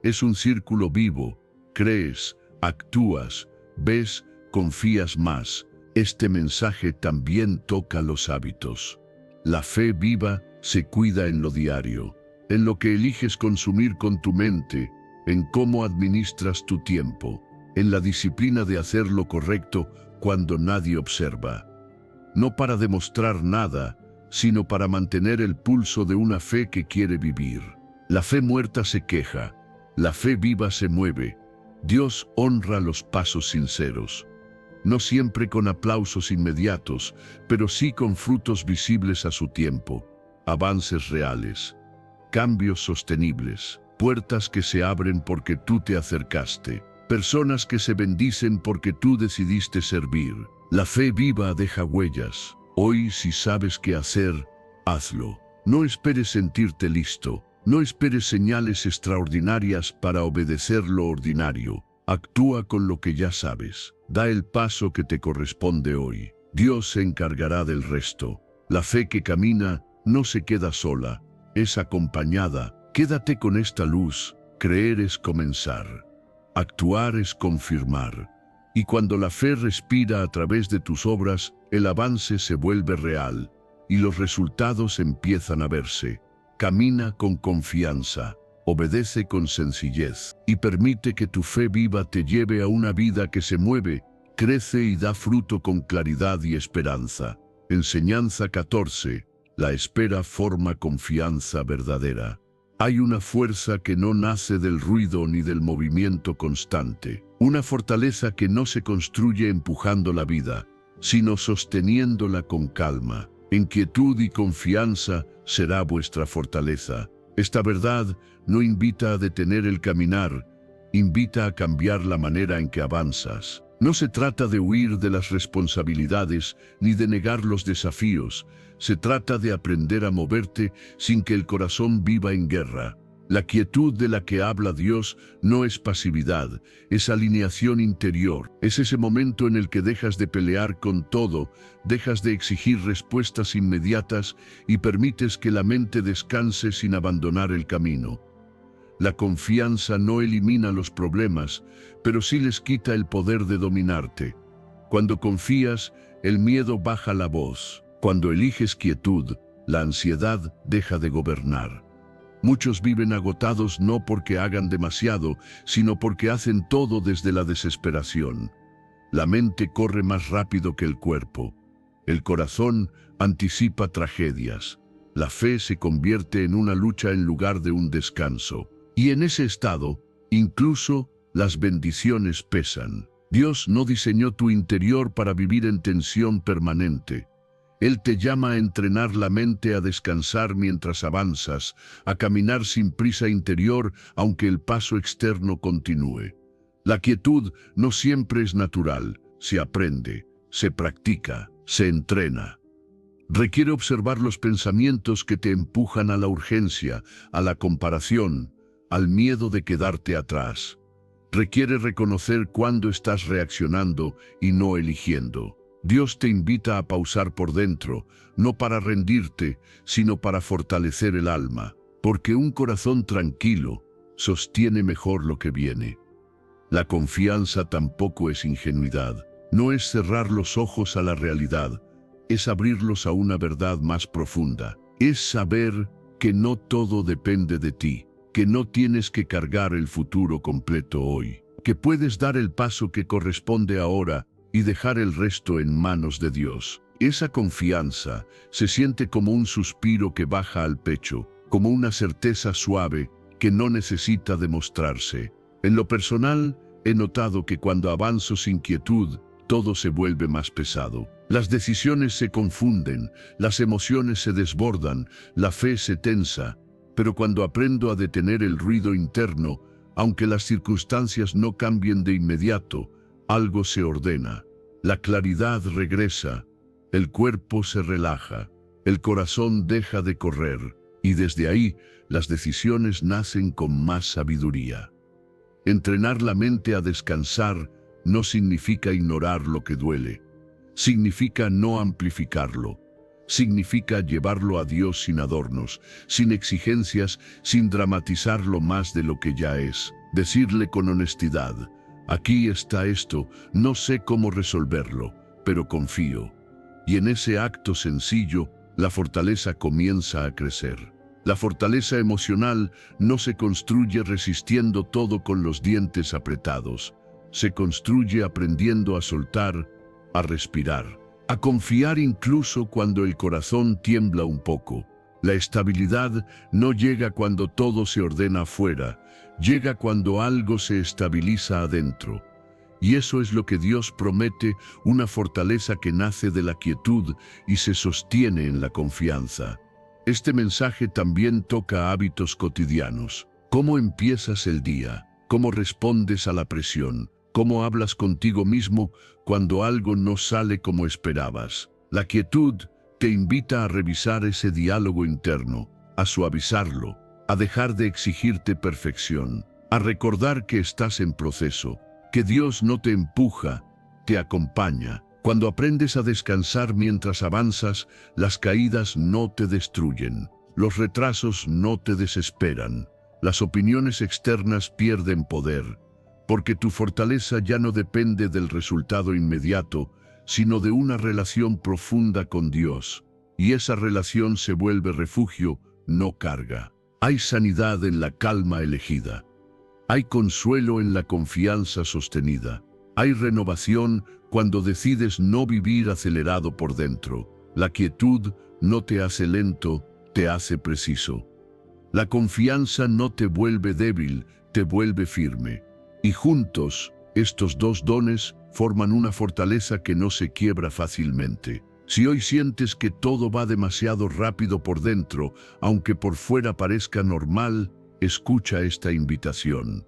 Es un círculo vivo. Crees, actúas, ves, confías más. Este mensaje también toca los hábitos. La fe viva se cuida en lo diario, en lo que eliges consumir con tu mente, en cómo administras tu tiempo, en la disciplina de hacer lo correcto cuando nadie observa. No para demostrar nada, sino para mantener el pulso de una fe que quiere vivir. La fe muerta se queja, la fe viva se mueve. Dios honra los pasos sinceros. No siempre con aplausos inmediatos, pero sí con frutos visibles a su tiempo, avances reales, cambios sostenibles, puertas que se abren porque tú te acercaste, personas que se bendicen porque tú decidiste servir. La fe viva deja huellas. Hoy, si sabes qué hacer, hazlo. No esperes sentirte listo, no esperes señales extraordinarias para obedecer lo ordinario. Actúa con lo que ya sabes. Da el paso que te corresponde hoy. Dios se encargará del resto. La fe que camina no se queda sola, es acompañada. Quédate con esta luz. Creer es comenzar. Actuar es confirmar. Y cuando la fe respira a través de tus obras, el avance se vuelve real y los resultados empiezan a verse. Camina con confianza. Obedece con sencillez y permite que tu fe viva te lleve a una vida que se mueve, crece y da fruto con claridad y esperanza. Enseñanza 14. La espera forma confianza verdadera. Hay una fuerza que no nace del ruido ni del movimiento constante. Una fortaleza que no se construye empujando la vida, sino sosteniéndola con calma. En quietud y confianza será vuestra fortaleza. Esta verdad no invita a detener el caminar, invita a cambiar la manera en que avanzas. No se trata de huir de las responsabilidades ni de negar los desafíos. Se trata de aprender a moverte sin que el corazón viva en guerra. La quietud de la que habla Dios no es pasividad, es alineación interior. Es ese momento en el que dejas de pelear con todo, dejas de exigir respuestas inmediatas y permites que la mente descanse sin abandonar el camino. La confianza no elimina los problemas, pero sí les quita el poder de dominarte. Cuando confías, el miedo baja la voz. Cuando eliges quietud, la ansiedad deja de gobernar. Muchos viven agotados no porque hagan demasiado, sino porque hacen todo desde la desesperación. La mente corre más rápido que el cuerpo. El corazón anticipa tragedias. La fe se convierte en una lucha en lugar de un descanso. Y en ese estado, incluso las bendiciones pesan. Dios no diseñó tu interior para vivir en tensión permanente. Él te llama a entrenar la mente a descansar mientras avanzas, a caminar sin prisa interior aunque el paso externo continúe. La quietud no siempre es natural, se aprende, se practica, se entrena. Requiere observar los pensamientos que te empujan a la urgencia, a la comparación, al miedo de quedarte atrás. Requiere reconocer cuándo estás reaccionando y no eligiendo. Dios te invita a pausar por dentro, no para rendirte, sino para fortalecer el alma, porque un corazón tranquilo sostiene mejor lo que viene. La confianza tampoco es ingenuidad, no es cerrar los ojos a la realidad, es abrirlos a una verdad más profunda, es saber que no todo depende de ti, que no tienes que cargar el futuro completo hoy, que puedes dar el paso que corresponde ahora y dejar el resto en manos de Dios. Esa confianza se siente como un suspiro que baja al pecho, como una certeza suave que no necesita demostrarse. En lo personal, he notado que cuando avanzo sin quietud, todo se vuelve más pesado. Las decisiones se confunden, las emociones se desbordan, la fe se tensa. Pero cuando aprendo a detener el ruido interno, aunque las circunstancias no cambien de inmediato, algo se ordena. La claridad regresa, el cuerpo se relaja, el corazón deja de correr, y desde ahí las decisiones nacen con más sabiduría. Entrenar la mente a descansar no significa ignorar lo que duele. Significa no amplificarlo. Significa llevarlo a Dios sin adornos, sin exigencias, sin dramatizarlo más de lo que ya es. Decirle con honestidad: aquí está esto, no sé cómo resolverlo, pero confío. Y en ese acto sencillo, la fortaleza comienza a crecer. La fortaleza emocional no se construye resistiendo todo con los dientes apretados. Se construye aprendiendo a soltar, a respirar, a confiar incluso cuando el corazón tiembla un poco. La estabilidad no llega cuando todo se ordena afuera, llega cuando algo se estabiliza adentro. Y eso es lo que Dios promete, una fortaleza que nace de la quietud y se sostiene en la confianza. Este mensaje también toca hábitos cotidianos. ¿Cómo empiezas el día? ¿Cómo respondes a la presión? ¿Cómo hablas contigo mismo cuando algo no sale como esperabas? La quietud te invita a revisar ese diálogo interno, a suavizarlo, a dejar de exigirte perfección, a recordar que estás en proceso, que Dios no te empuja, te acompaña. Cuando aprendes a descansar mientras avanzas, las caídas no te destruyen, los retrasos no te desesperan, las opiniones externas pierden poder, porque tu fortaleza ya no depende del resultado inmediato, sino de una relación profunda con Dios, y esa relación se vuelve refugio, no carga. Hay sanidad en la calma elegida. Hay consuelo en la confianza sostenida. Hay renovación cuando decides no vivir acelerado por dentro. La quietud no te hace lento, te hace preciso. La confianza no te vuelve débil, te vuelve firme. Y juntos, estos dos dones forman una fortaleza que no se quiebra fácilmente. Si hoy sientes que todo va demasiado rápido por dentro, aunque por fuera parezca normal, escucha esta invitación.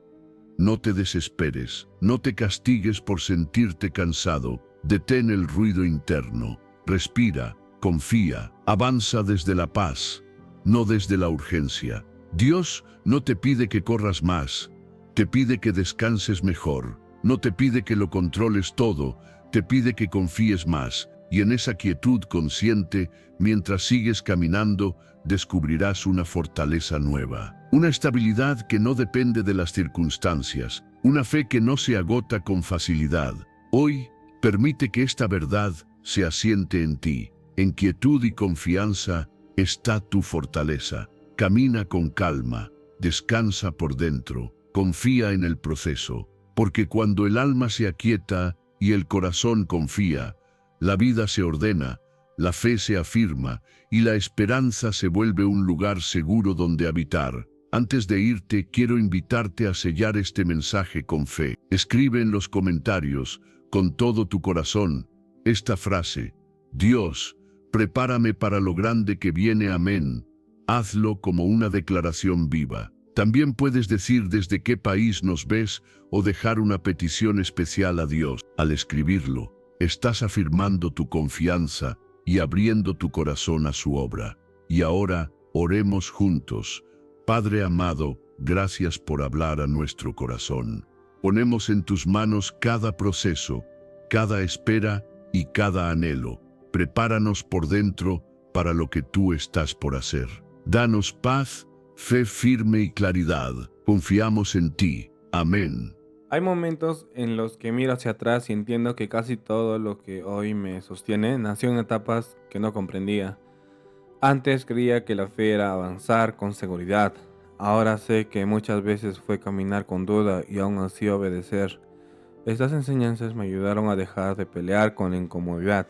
No te desesperes, no te castigues por sentirte cansado, detén el ruido interno, respira, confía, avanza desde la paz, no desde la urgencia. Dios no te pide que corras más, te pide que descanses mejor, no te pide que lo controles todo, te pide que confíes más, y en esa quietud consciente, mientras sigues caminando, descubrirás una fortaleza nueva, una estabilidad que no depende de las circunstancias, una fe que no se agota con facilidad. Hoy, permite que esta verdad se asiente en ti. En quietud y confianza está tu fortaleza. Camina con calma, descansa por dentro, confía en el proceso, porque cuando el alma se aquieta y el corazón confía, la vida se ordena, la fe se afirma y la esperanza se vuelve un lugar seguro donde habitar. Antes de irte, quiero invitarte a sellar este mensaje con fe. Escribe en los comentarios, con todo tu corazón, esta frase: Dios, prepárame para lo grande que viene, amén. Hazlo como una declaración viva. También puedes decir desde qué país nos ves o dejar una petición especial a Dios. Al escribirlo, estás afirmando tu confianza y abriendo tu corazón a su obra. Y ahora, oremos juntos. Padre amado, gracias por hablar a nuestro corazón. Ponemos en tus manos cada proceso, cada espera y cada anhelo. Prepáranos por dentro para lo que tú estás por hacer. Danos paz, fe firme y claridad. Confiamos en ti. Amén. Hay momentos en los que miro hacia atrás y entiendo que casi todo lo que hoy me sostiene nació en etapas que no comprendía. Antes creía que la fe era avanzar con seguridad. Ahora sé que muchas veces fue caminar con duda y aún así obedecer. Estas enseñanzas me ayudaron a dejar de pelear con la incomodidad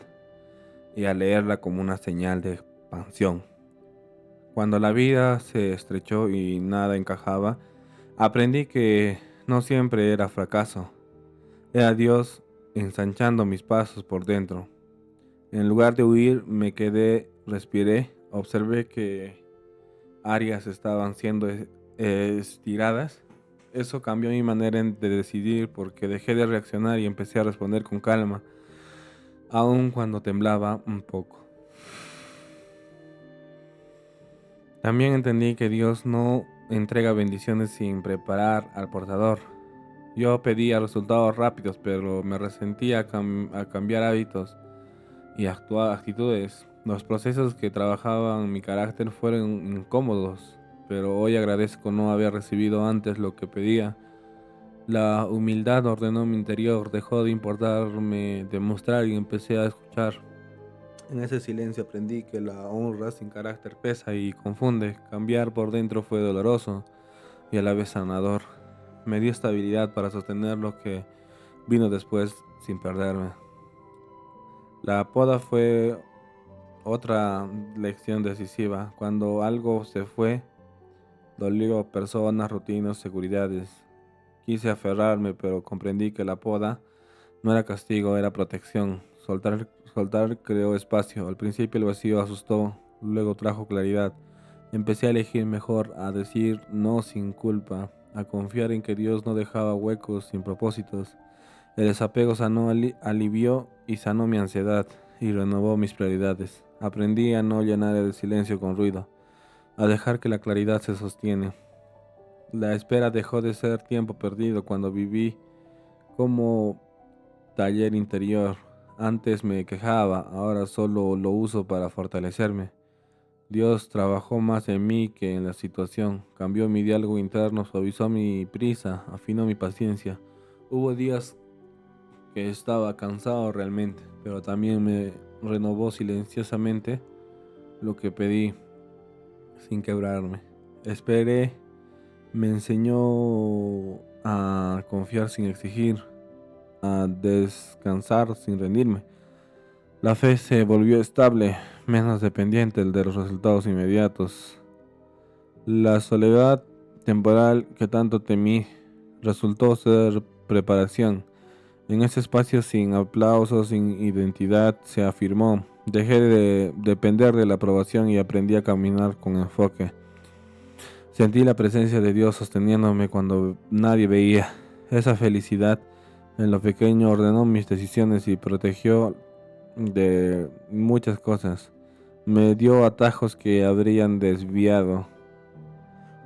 y a leerla como una señal de expansión. Cuando la vida se estrechó y nada encajaba, aprendí que no siempre era fracaso. Era Dios ensanchando mis pasos por dentro. En lugar de huir, me quedé, respiré, observé que áreas estaban siendo estiradas. Eso cambió mi manera de decidir porque dejé de reaccionar y empecé a responder con calma, aun cuando temblaba un poco. También entendí que Dios no entrega bendiciones sin preparar al portador. Yo pedía resultados rápidos, pero me resentía a cambiar hábitos y actitudes. Los procesos que trabajaban mi carácter fueron incómodos, pero hoy agradezco no haber recibido antes lo que pedía. La humildad ordenó mi interior, dejó de importarme demostrar y empecé a escuchar. En ese silencio aprendí que la honra sin carácter pesa y confunde. Cambiar por dentro fue doloroso y a la vez sanador. Me dio estabilidad para sostener lo que vino después sin perderme. La poda fue otra lección decisiva. Cuando algo se fue, dolió personas, rutinas, seguridades. Quise aferrarme, pero comprendí que la poda no era castigo, era protección. Soltar creó espacio. Al principio el vacío asustó, luego trajo claridad. Empecé a elegir mejor, a decir no sin culpa, a confiar en que Dios no dejaba huecos sin propósitos. El desapego sanó, alivió y sanó mi ansiedad y renovó mis prioridades. Aprendí a no llenar el silencio con ruido, a dejar que la claridad se sostiene. La espera dejó de ser tiempo perdido cuando viví como taller interior. Antes me quejaba, ahora solo lo uso para fortalecerme. Dios trabajó más en mí que en la situación, cambió mi diálogo interno, suavizó mi prisa, afinó mi paciencia. Hubo días que estaba cansado realmente, pero también me renovó silenciosamente lo que pedí sin quebrarme. Esperé, me enseñó a confiar sin exigir, a descansar sin rendirme. La fe se volvió estable, menos dependiente de los resultados inmediatos. La soledad temporal que tanto temí resultó ser preparación. En ese espacio sin aplausos, sin identidad, se afirmó. Dejé de depender de la aprobación y aprendí a caminar con enfoque. Sentí la presencia de Dios sosteniéndome cuando nadie veía. Esa felicidad en lo pequeño ordenó mis decisiones y protegió de muchas cosas. Me dio atajos que habrían desviado.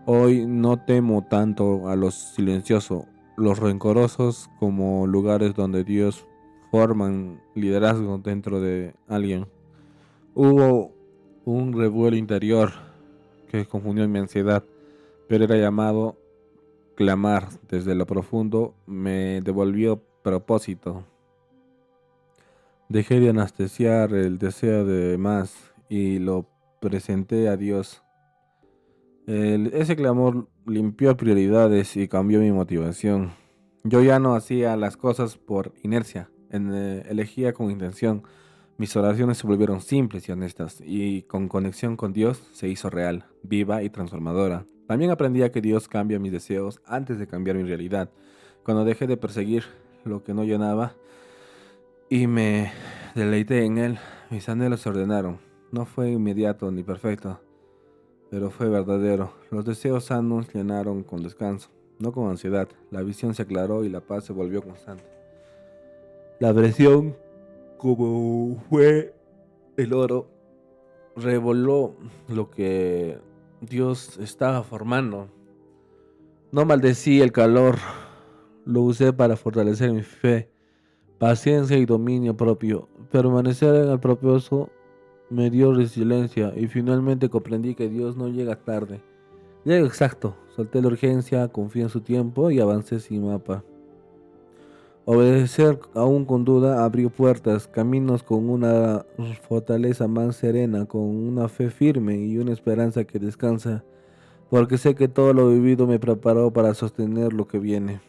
Hoy no temo tanto a los silenciosos, los rencorosos como lugares donde Dios forman liderazgo dentro de alguien. Hubo un revuelo interior que confundió mi ansiedad, pero era llamado clamar desde lo profundo, me devolvió propósito. Dejé de anestesiar el deseo de más y lo presenté a Dios. Ese clamor limpió prioridades y cambió mi motivación. Yo ya no hacía las cosas por inercia, elegía con intención. Mis oraciones se volvieron simples y honestas, y con conexión con Dios se hizo real, viva y transformadora. También aprendí a que Dios cambia mis deseos antes de cambiar mi realidad. Cuando dejé de perseguir lo que no llenaba y me deleité en Él, mis anhelos se ordenaron. No fue inmediato ni perfecto, pero fue verdadero. Los deseos sanos llenaron con descanso, no con ansiedad. La visión se aclaró y la paz se volvió constante. La presión, como fue el oro, reveló lo que Dios estaba formando. No maldecí el calor, lo usé para fortalecer mi fe, paciencia y dominio propio. Permanecer en el propósito me dio resiliencia y finalmente comprendí que Dios no llega tarde. Llega exacto. Solté la urgencia, confié en su tiempo y avancé sin mapa. Obedecer aún con duda abrió puertas, caminos con una fortaleza más serena, con una fe firme y una esperanza que descansa, porque sé que todo lo vivido me preparó para sostener lo que viene.